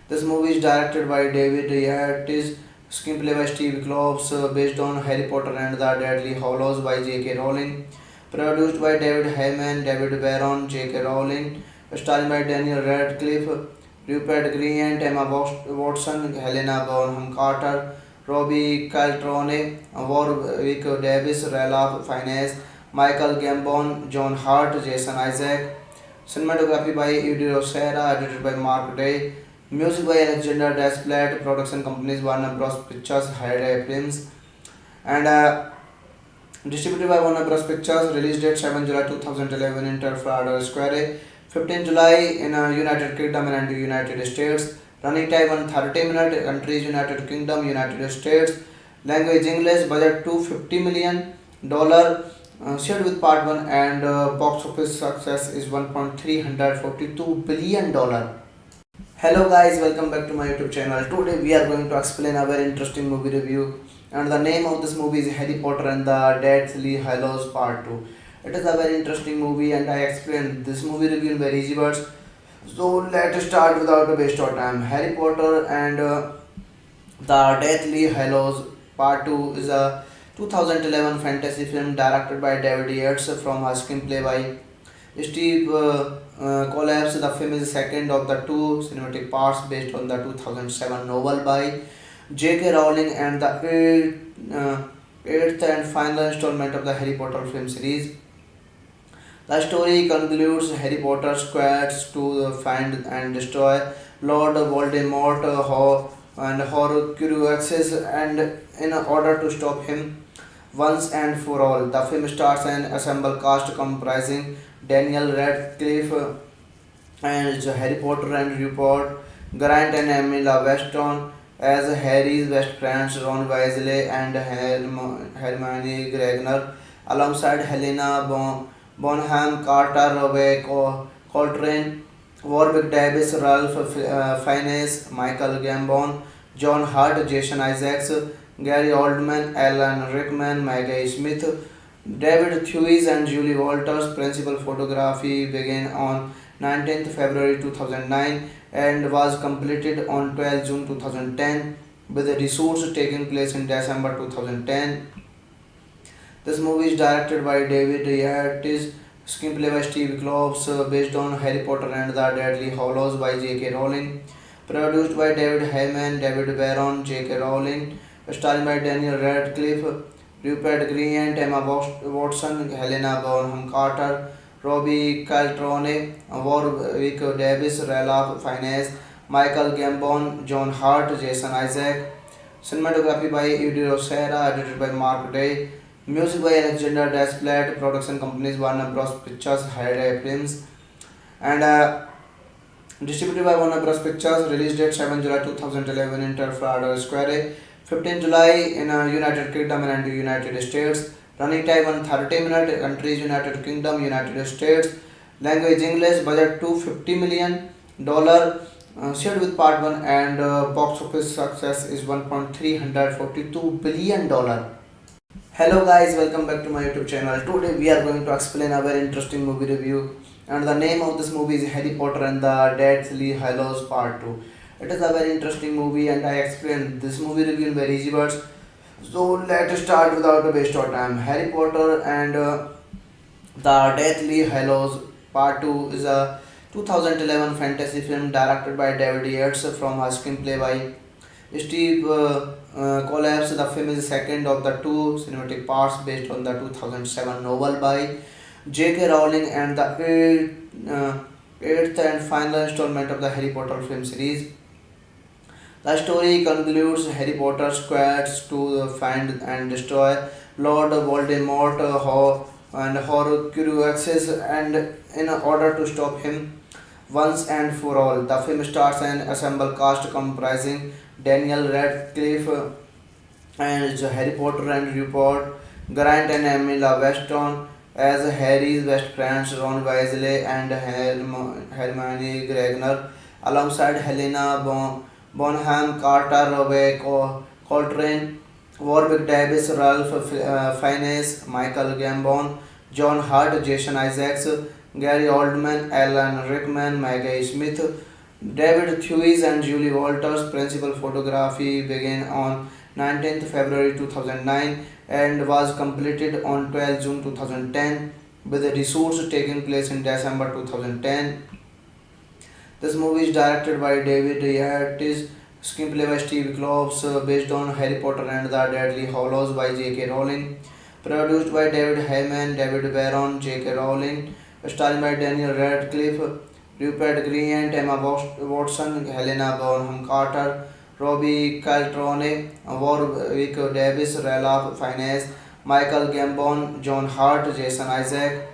This movie is directed by David Yates, screenplay by Steve Kloves, based on Harry Potter and the Deadly Hallows by J.K. Rowling, produced by David Heyman, David Barron, J.K. Rowling, starring by Daniel Radcliffe, Rupert Grint, Emma Watson, Helena Bonham Carter, Robbie Coltrane, Warwick Davis, Ralph Fiennes, Michael Gambon, John Hurt, Jason Isaac. Cinematography by Eddie Rosera, edited by Mark Day. Music by Alexander Desplat. Production companies Warner Bros. Pictures, Hayday Films, and distributed by Warner Bros. Pictures. Release date 7 July 2011 in Trafalgar Square, 15 July in United Kingdom and United States. Running time 130 minutes. Countries United Kingdom, United States. Language English. Budget $250 million. Shared with part 1, and box office success is $1.342 billion. Hello guys, welcome back to my YouTube channel. Today we are going to explain a very interesting movie review, and the name of this movie is Harry Potter and the Deathly Hallows Part 2. It is a very interesting movie, and I explained this movie review in very easy words. So let's start without a waste of time. Harry Potter and the Deathly Hallows Part 2 is a 2011 fantasy film directed by David Yates from a screenplay by Steve Collapse. The film is the second of the two cinematic parts based on the 2007 novel by J.K. Rowling and the eighth and final installment of the Harry Potter film series. The story concludes Harry Potter's quest to find and destroy Lord Voldemort and Horcruxes, and in order to stop him once and for all. The film stars an ensemble cast comprising Daniel Radcliffe and Harry Potter and Rupert Grant and Emily Weston as Harry's best friends Ron Weasley and Hermione Granger, alongside Helena Bonham Carter, Robbie Coltrane, Warwick Davis, Ralph Fiennes, Michael Gambon, John Hurt, Jason Isaacs, Gary Oldman, Alan Rickman, Maggie Smith, David Thewlis and Julie Walters. Principal photography began on 19th February 2009 and was completed on 12 June 2010, with the reshoots taking place in December 2010. This movie is directed by David Yates, screenplay by Steve Kloves, based on Harry Potter and the Deadly Hallows by J.K. Rowling, produced by David Heyman, David Barron, J.K. Rowling, starring by Daniel Radcliffe, Rupert Grint, Emma Watson, Helena Bonham Carter, Robbie Coltrane, Warwick Davis, Ralph Fiennes, Michael Gambon, John Hurt, Jason Isaac. Cinematography by Eddie Rosera, edited by Mark Day. Music by Alexander Desplat. Production companies Warner Bros. Pictures, Hyde Films, and distributed by Warner Bros. Pictures. Release date 7 July 2011 in Trafalgar Square, 15 July in United Kingdom and United States. Running time 130 minutes. Countries United Kingdom, United States. Language English. Budget $250 million. Shared with part 1, and box office success is $1.342 billion. Hello guys, welcome back to my YouTube channel. Today we are going to explain a very interesting movie review, and the name of this movie is Harry Potter and the Deathly Hallows Part 2. It is a very interesting movie, and I explain this movie review in very easy words. So let's start without a waste of time. Harry Potter and the Deathly Hallows Part 2 is a 2011 fantasy film directed by David Yates from a screenplay by Steve Collapse. The film is the second of the two cinematic parts based on the 2007 novel by J.K. Rowling and the eighth and final installment of the Harry Potter film series. The story concludes Harry Potter's quest to find and destroy Lord Voldemort and Horcruxes, and in order to stop him once and for all. The film stars an ensemble cast comprising Daniel Radcliffe and Harry Potter and Rupert Grant and Emily Weston as Harry's best friends Ron Weasley and Hermione Granger, alongside Helena Bonham Carter, Robbie Coltrane, Warwick Davis, Ralph Fiennes, Michael Gambon, John Hurt, Jason Isaacs, Gary Oldman, Alan Rickman, Maggie Smith, David Thewlis and Julie Walters. Principal photography began on 19th February 2009 and was completed on 12 June 2010, with the reshoots taking place in December 2010. This movie is directed by David Yates, screenplay by Steve Kloves, based on Harry Potter and the Deadly Hallows by J.K. Rowling, produced by David Heyman, David Barron, J.K. Rowling, starring by Daniel Radcliffe, Rupert Grint, Emma Watson, Helena Bonham Carter, Robbie Coltrane, Warwick Davis, Ralph Fiennes, Michael Gambon, John Hurt, Jason Isaac.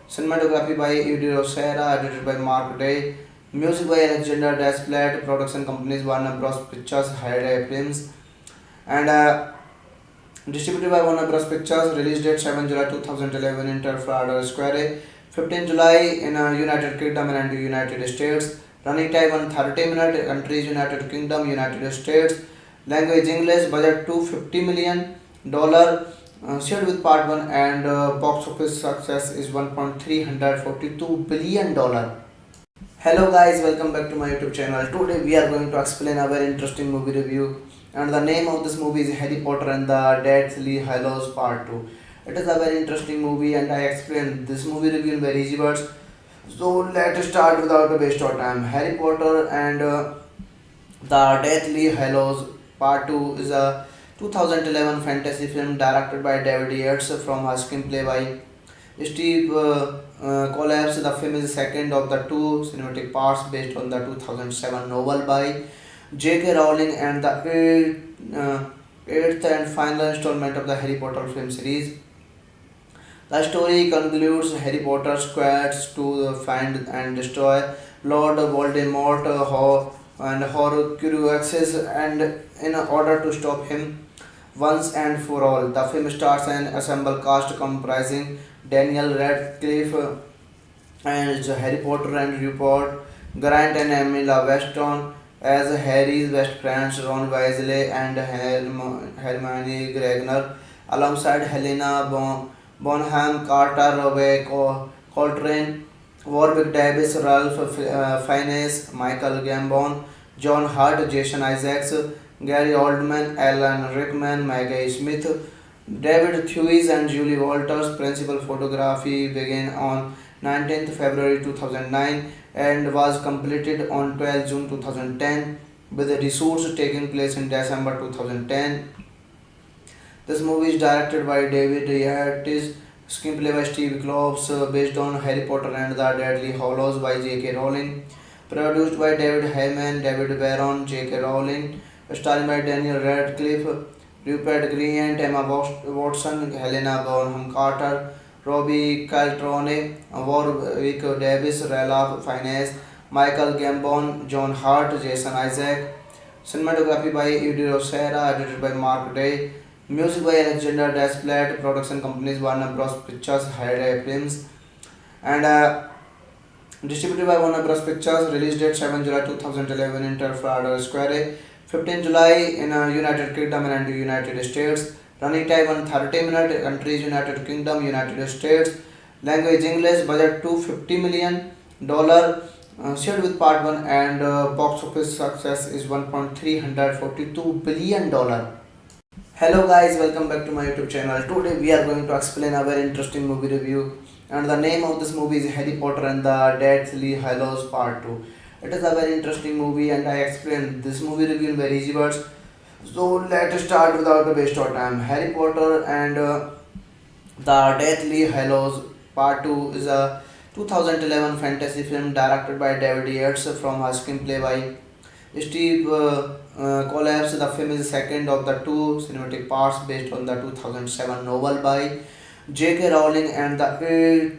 Cinematography by Eddie Rosera, edited by Mark Day. Music by Alexander Desplat. Production companies Warner Bros. Pictures, Hyde Films, and distributed by Warner Bros. Pictures. Release date 7 July 2011 in Trafalgar Square, 15 July in United Kingdom and United States. Running time 130 minutes. Countries United Kingdom, United States. Language English. Budget $250 million. Shared with part 1, and box office success is $1.342 billion. Hello guys, welcome back to my YouTube channel. Today we are going to explain a very interesting movie review, and the name of this movie is Harry Potter and the Deathly Hallows Part 2. It is a very interesting movie, and I explain this movie review in very easy words. So let's start without a waste of time. Harry Potter and the Deathly Hallows Part 2 is a 2011 fantasy film directed by David Yates from a screenplay by Steve Collapse. The film is the second of the two cinematic parts based on the 2007 novel by J.K. Rowling and the eighth and final installment of the Harry Potter film series. The story concludes Harry Potter's quest to find and destroy Lord Voldemort and Horcruxes, and in order to stop him once and for all. The film stars an ensemble cast comprising Daniel Radcliffe and Harry Potter and Rupert Grant and Emily Weston as Harry's best friends Ron Weasley and Hermione Granger, alongside Helena Bonham Carter, Robbie Coltrane, Warwick Davis, Ralph Fiennes, Michael Gambon, John Hurt, Jason Isaacs, Gary Oldman, Alan Rickman, Maggie Smith, David Thewlis, and Julie Walters. Principal photography began on 19th February 2009 and was completed on 12 June 2010, with the reshoots taking place in December 2010. This movie is directed by David Yates, screenplay by Steve Kloves, based on Harry Potter and the Deathly Hallows by J.K. Rowling, produced by David Heyman, David Barron, J.K. Rowling, starring by Daniel Radcliffe, Rupert Grint, Emma Watson, Helena Bonham Carter, Robbie Coltrane, Warwick Davis, Ralph Fiennes, Michael Gambon, John Hurt, Jason Isaac. Cinematography by Eddie Rosera, edited by Mark Day. Music by Alexander Desplat. Production companies Warner Bros. Pictures, Hyde Films, and distributed by Warner Bros. Pictures. Release date 7 July 2011 in Trafalgar Square, 15 July in United Kingdom and United States. Running time 130 minutes. Countries United Kingdom, United States. Language English. Budget $250 million. Shared with part 1, and box office success is $1.342 billion. Hello guys, welcome back to my YouTube channel. Today we are going to explain a very interesting movie review, and the name of this movie is Harry Potter and the Deathly Hallows Part 2. It is a very interesting movie, and I explain this movie review in very easy words. So let's start without a waste of time. Harry Potter and the Deathly Hallows Part 2 is a 2011 fantasy film directed by David Yates from a screenplay by Steve Collapse. The film is the second of the two cinematic parts based on the 2007 novel by J.K. Rowling and the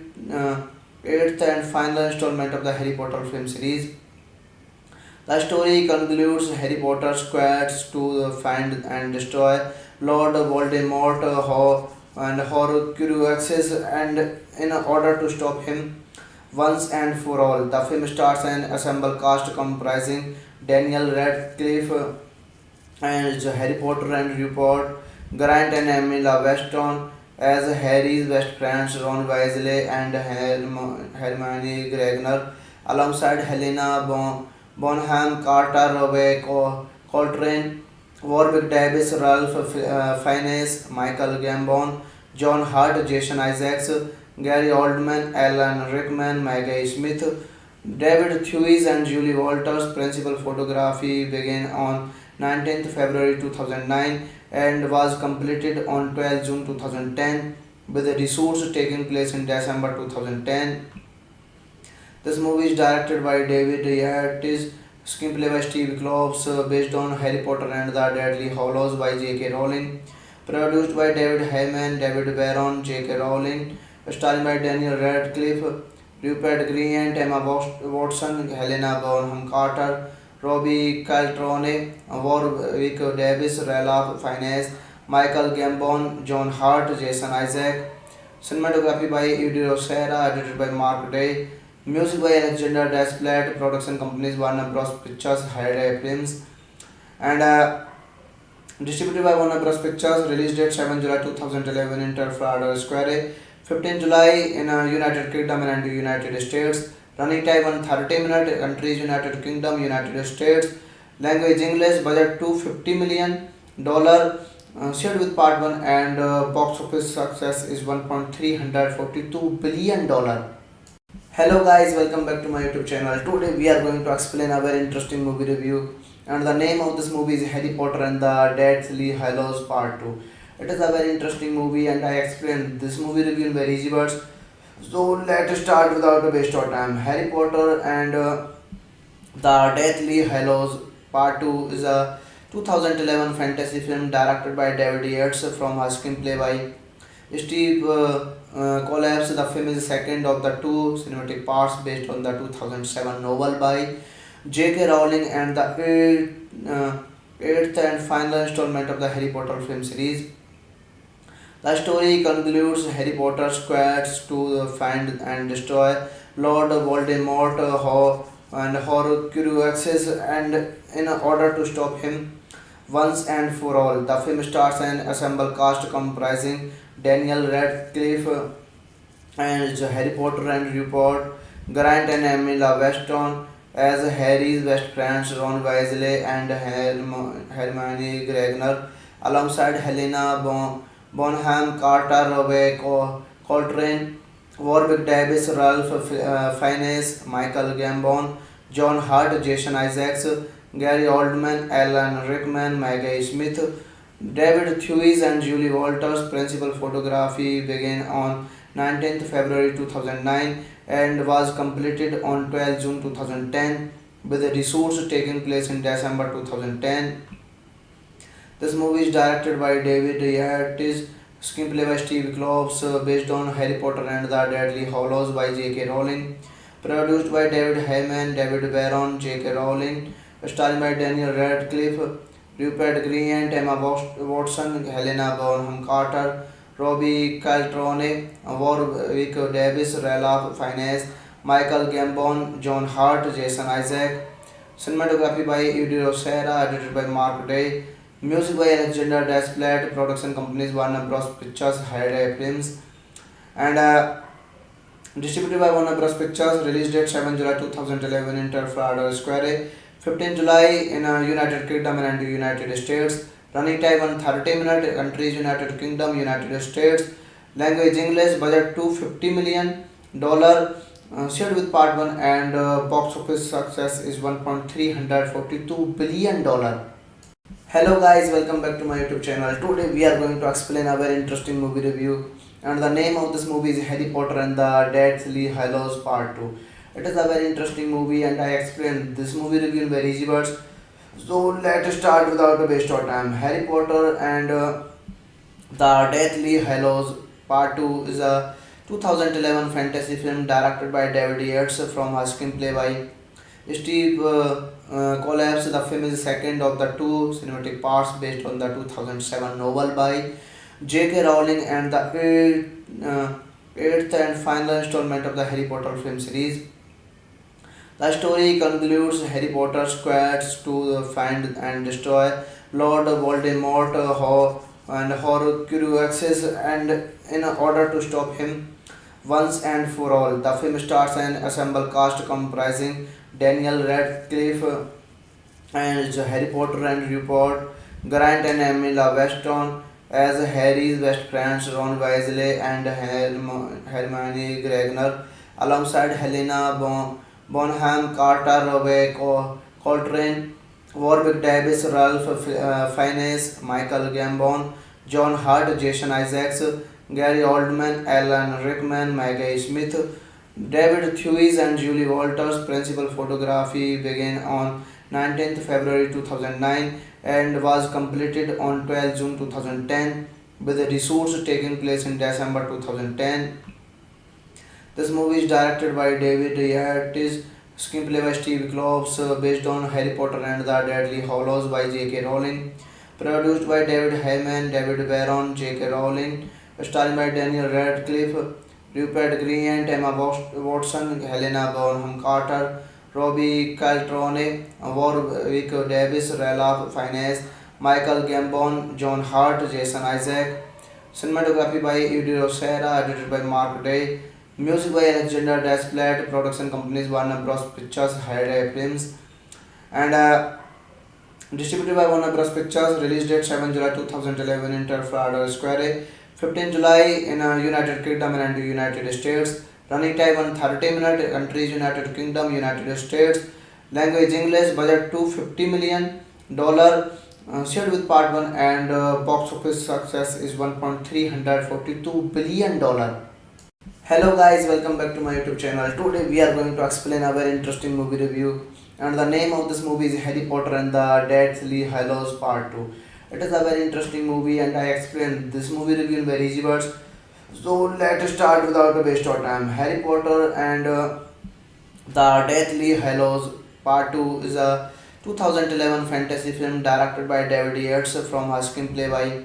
eighth and final installment of the Harry Potter film series. The story concludes Harry Potter's quest to find and destroy Lord Voldemort and Horcruxes, and in order to stop him once and for all. The film stars an ensemble cast comprising Daniel Radcliffe and Harry Potter and Rupert Grant and Emily Weston as Harry's best friends Ron Weasley and Hermione Granger, alongside Helena Bonham Carter, Robbie Coltrane, Warwick Davis, Ralph Fiennes, Michael Gambon, John Hurt, Jason Isaacs, Gary Oldman, Alan Rickman, Maggie Smith, David Thewlis, and Julie Walters. Principal photography began on 19th February 2009 and was completed on 12 June 2010, with the reshoots taking place in December 2010. This movie is directed by David Yates, screenplay by Steve Kloves, based on Harry Potter and the Deathly Hallows by J.K. Rowling, produced by David Heyman, David Barron, J.K. Rowling, starring by Daniel Radcliffe, Rupert Grint, Emma Watson, Helena Bonham Carter, Robbie Coltrane, Warwick Davis, Ralph Fiennes, Michael Gambon, John Hurt, Jason Isaac. Cinematography by Eddie Rosera, edited by Mark Day. Music by Alexander Desplat. Production companies Warner Bros. Pictures, Hyde Films, and distributed by Warner Bros. Pictures. Release date 7 July 2011 in Trafalgar Square, 15 July in United Kingdom and United States. Running time 130 minutes. Countries United Kingdom, United States. Language English. Budget $250 million. Shared with part 1, and box office success is $1.342 billion. Hello guys, welcome back to my YouTube channel. Today we are going to explain a very interesting movie review, and the name of this movie is Harry Potter and the Deathly Hallows Part 2. It is a very interesting movie, and I explained this movie review in very easy words. So let's start without a waste of time. Harry Potter and the Deathly Hallows Part 2 is a 2011 fantasy film directed by David Yates from a screenplay by Steve Collapse. The film is the second of the two cinematic parts based on the 2007 novel by J.K. Rowling and the eighth and final installment of the Harry Potter film series. The story concludes Harry Potter's quest to find and destroy Lord Voldemort and Horcruxes, and in order to stop him once and for all. The film stars an ensemble cast comprising Daniel Radcliffe and Harry Potter and Rupert Grant and Emily Weston as Harry's best friends Ron Weasley and Hermione Granger, alongside Helena Bonham Carter, Robbie Coltrane, Warwick Davis, Ralph Fiennes, Michael Gambon, John Hurt, Jason Isaacs, Gary Oldman, Alan Rickman, Maggie Smith, David Thewlis, and Julie Walters. Principal photography began on 19th February 2009 and was completed on 12 June 2010, with the reshoots taking place in December 2010. This movie is directed by David Yates, screenplay by Steve Kloves, based on Harry Potter and the Deadly Hallows by J.K. Rowling, produced by David Heyman, David Barron, J.K. Rowling, starring by Daniel Radcliffe, Rupert Grint, Emma Watson, Helena Bonham Carter, Robbie Coltrane, Warwick Davis, Ralph Fiennes, Michael Gambon, John Hurt, Jason Isaac. Cinematography by Eddie Rosera, edited by Mark Day. Music by Alexander Desplat. Production companies Warner Bros. Pictures, Hyde Films, and distributed by Warner Bros. Pictures. Release date 7 July 2011 in Trafalgar Square, 15 July in United Kingdom and United States. Running time 130 minutes. Countries United Kingdom, United States. Language English. Budget $250 million. Shared with part 1, and box office success is $1.342 billion. Hello guys, welcome back to my YouTube channel. Today we are going to explain a very interesting movie review, and the name of this movie is Harry Potter and the Deathly Hallows Part 2. It is a very interesting movie, and I explained this movie review in very easy words. So let's start without a waste of time. Harry Potter and the Deathly Hallows Part 2 is a 2011 fantasy film directed by David Yates from a screenplay by Steve Collapse. The film is the second of the two cinematic parts based on the 2007 novel by J.K. Rowling and the eighth and final installment of the Harry Potter film series. The story concludes Harry Potter's quest to find and destroy Lord Voldemort and Horcruxes, and in order to stop him once and for all. The film stars an ensemble cast comprising Daniel Radcliffe and Harry Potter and Rupert Grant and Emily Weston as Harry's best friends Ron Weasley and Hermione Granger, alongside Helena Bonham Carter, Robbie Coltrane, Warwick Davis, Ralph Fiennes, Michael Gambon, John Hurt, Jason Isaacs, Gary Oldman, Alan Rickman, Maggie Smith, David Thewlis, and Julie Walters. Principal photography began on 19th February 2009 and was completed on 12 June 2010, with the reshoots taking place in December 2010. This movie is directed by David Yates, screenplay by Steve Kloves, based on Harry Potter and the Deadly Hallows by J.K. Rowling, produced by David Heyman, David Barron, J.K. Rowling, starring by Daniel Radcliffe, Rupert Grint, Emma Watson, Helena Bonham Carter, Robbie Coltrane, Warwick Davis, Ralph Fiennes, Michael Gambon, John Hurt, Jason Isaac. Cinematography by Eddie Rosera, edited by Mark Day. Music by Alexander Desplat. Production companies Warner Bros. Pictures, Hyde Films, and distributed by Warner Bros. Pictures. Release date 7 July 2011 in Trafalgar Square, 15 July in United Kingdom and United States. Running time 130 minutes. Countries United Kingdom, United States. Language English, budget $250 million, shared with part 1, and box office success is $1.342 billion. Hello guys, welcome back to my YouTube channel. Today we are going to explain a very interesting movie review, and the name of this movie is Harry Potter and the Deathly Hallows Part 2. It is a very interesting movie and I explain this movie review in very easy words. So let's start without a waste of time. Harry Potter and the Deathly Hallows Part 2 is a 2011 fantasy film directed by David Yates from a screenplay by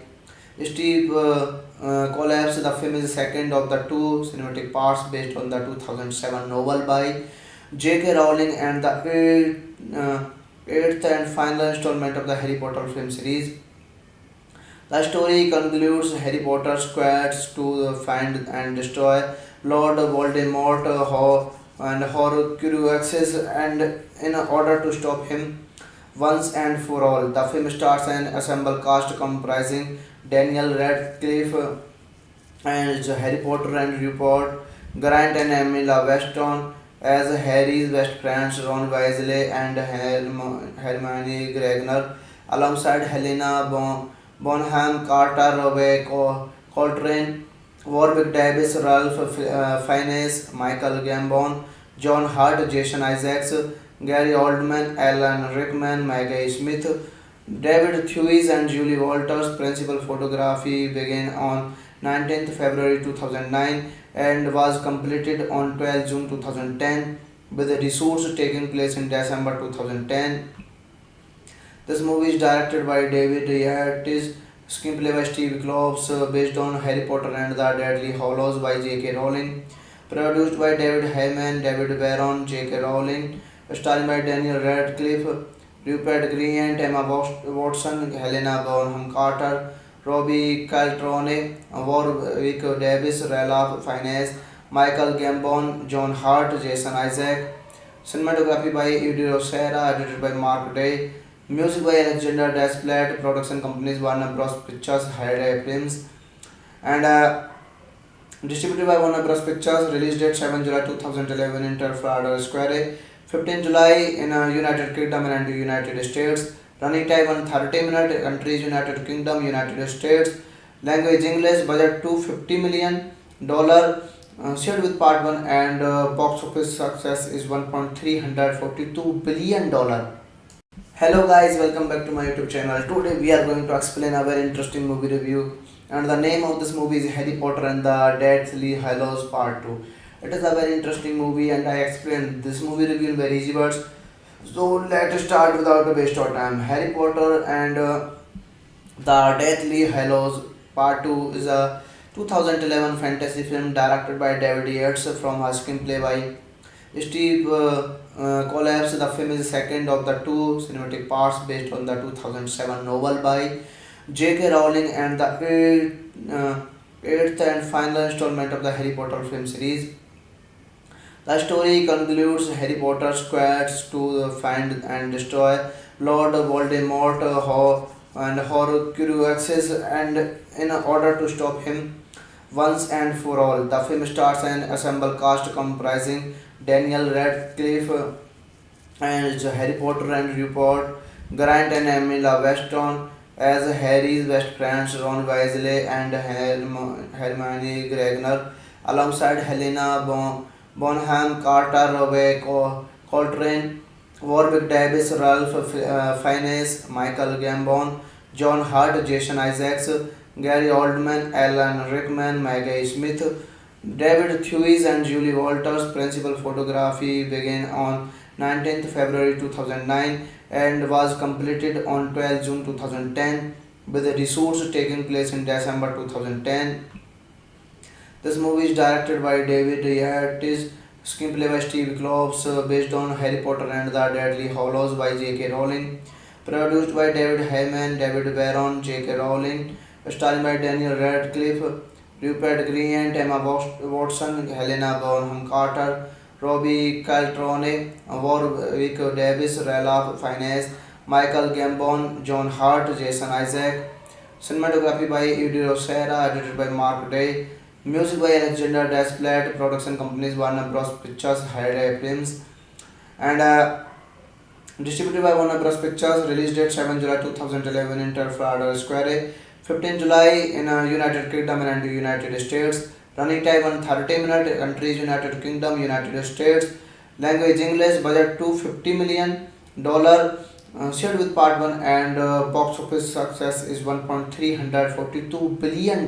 Steve Collapse. The film is the second of the two cinematic parts based on the 2007 novel by J.K. Rowling and the eighth and final installment of the Harry Potter film series. The story concludes Harry Potter's quest to find and destroy Lord Voldemort and Horcruxes, and in order to stop him once and for all. The film stars an ensemble cast comprising Daniel Radcliffe and Harry Potter and Rupert Grant and Emily Weston as Harry's best friends Ron Weasley and Hermione Granger, alongside Helena Bonham Carter, Robbie Coltrane, Warwick Davis, Ralph Fiennes, Michael Gambon, John Hurt, Jason Isaacs, Gary Oldman, Alan Rickman, Maggie Smith, David Thewlis, and Julie Walters. Principal photography began on 19th February 2009 and was completed on 12 June 2010, with the reshoots taking place in December 2010. This movie is directed by David Yates, screenplay by Steve Kloves, based on Harry Potter and the Deadly Hallows by J.K. Rowling, produced by David Heyman, David Barron, J.K. Rowling, starring by Daniel Radcliffe, Rupert Grint, Emma Watson, Helena Bonham Carter, Robbie Coltrane, Warwick Davis, Ralph Fiennes, Michael Gambon, John Hurt, Jason Isaac. Cinematography by Eddie Rosera, edited by Mark Day. Music by Alexander Desplat. Production companies Warner Bros. Pictures, Hyde Films, and distributed by Warner Bros. Pictures. Release date 7 July 2011 in Trafalgar Square, 15 July in United Kingdom and United States. Running time 130 minutes. Countries United Kingdom, United States. Language English. Budget $250 million, shared with part 1, and box office success is $1.342 billion. Hello guys, welcome back to my YouTube channel. Today we are going to explain a very interesting movie review, and the name of this movie is Harry Potter and the Deathly Hallows Part 2. It is a very interesting movie and I explain this movie review in very easy words. So let's start without a waste of time. Harry Potter and the Deathly Hallows Part 2 is a 2011 fantasy film directed by David Yates from a screenplay by Steve Collapse. The film is the second of the two cinematic parts based on the 2007 novel by J.K. Rowling and the eighth and final installment of the Harry Potter film series. The story concludes Harry Potter's quest to find and destroy Lord Voldemort and Horcruxes, and in order to stop him once and for all. The film stars an ensemble cast comprising Daniel Radcliffe and Harry Potter and Rupert Grant and Emily Weston as Harry's best friends Ron Weasley and Hermione Granger, alongside Helena Bonham Carter, Robbie Coltrane, Warwick Davis, Ralph Fiennes, Michael Gambon, John Hurt, Jason Isaacs, Gary Oldman, Alan Rickman, Maggie Smith, David Thewlis, and Julie Walters. Principal photography began on 19th February 2009 and was completed on 12 June 2010, with the reshoots taking place in December 2010. This movie is directed by David Yates, screenplay by Steve Kloves, based on Harry Potter and the Deadly Hallows by J.K. Rowling, produced by David Heyman, David Barron, J.K. Rowling, starring by Daniel Radcliffe, Rupert Grint, Emma Watson, Helena Bonham Carter, Robbie Coltrane, Warwick Davis, Ralph Fiennes, Michael Gambon, John Hurt, Jason Isaac. Cinematography by Eddie Rosera, edited by Mark Day. Music by Alexander Desplat. Production companies Warner Bros. Pictures, Hyde Films, and Distributed by Warner Bros. Pictures. Release date 7 July 2011 in Trafalgar Square, 15 July in United Kingdom and United States. Running time 130 minutes. Countries United Kingdom, United States. Language English. Budget $250 million. Shared with part 1 and box office success is $1.342 billion.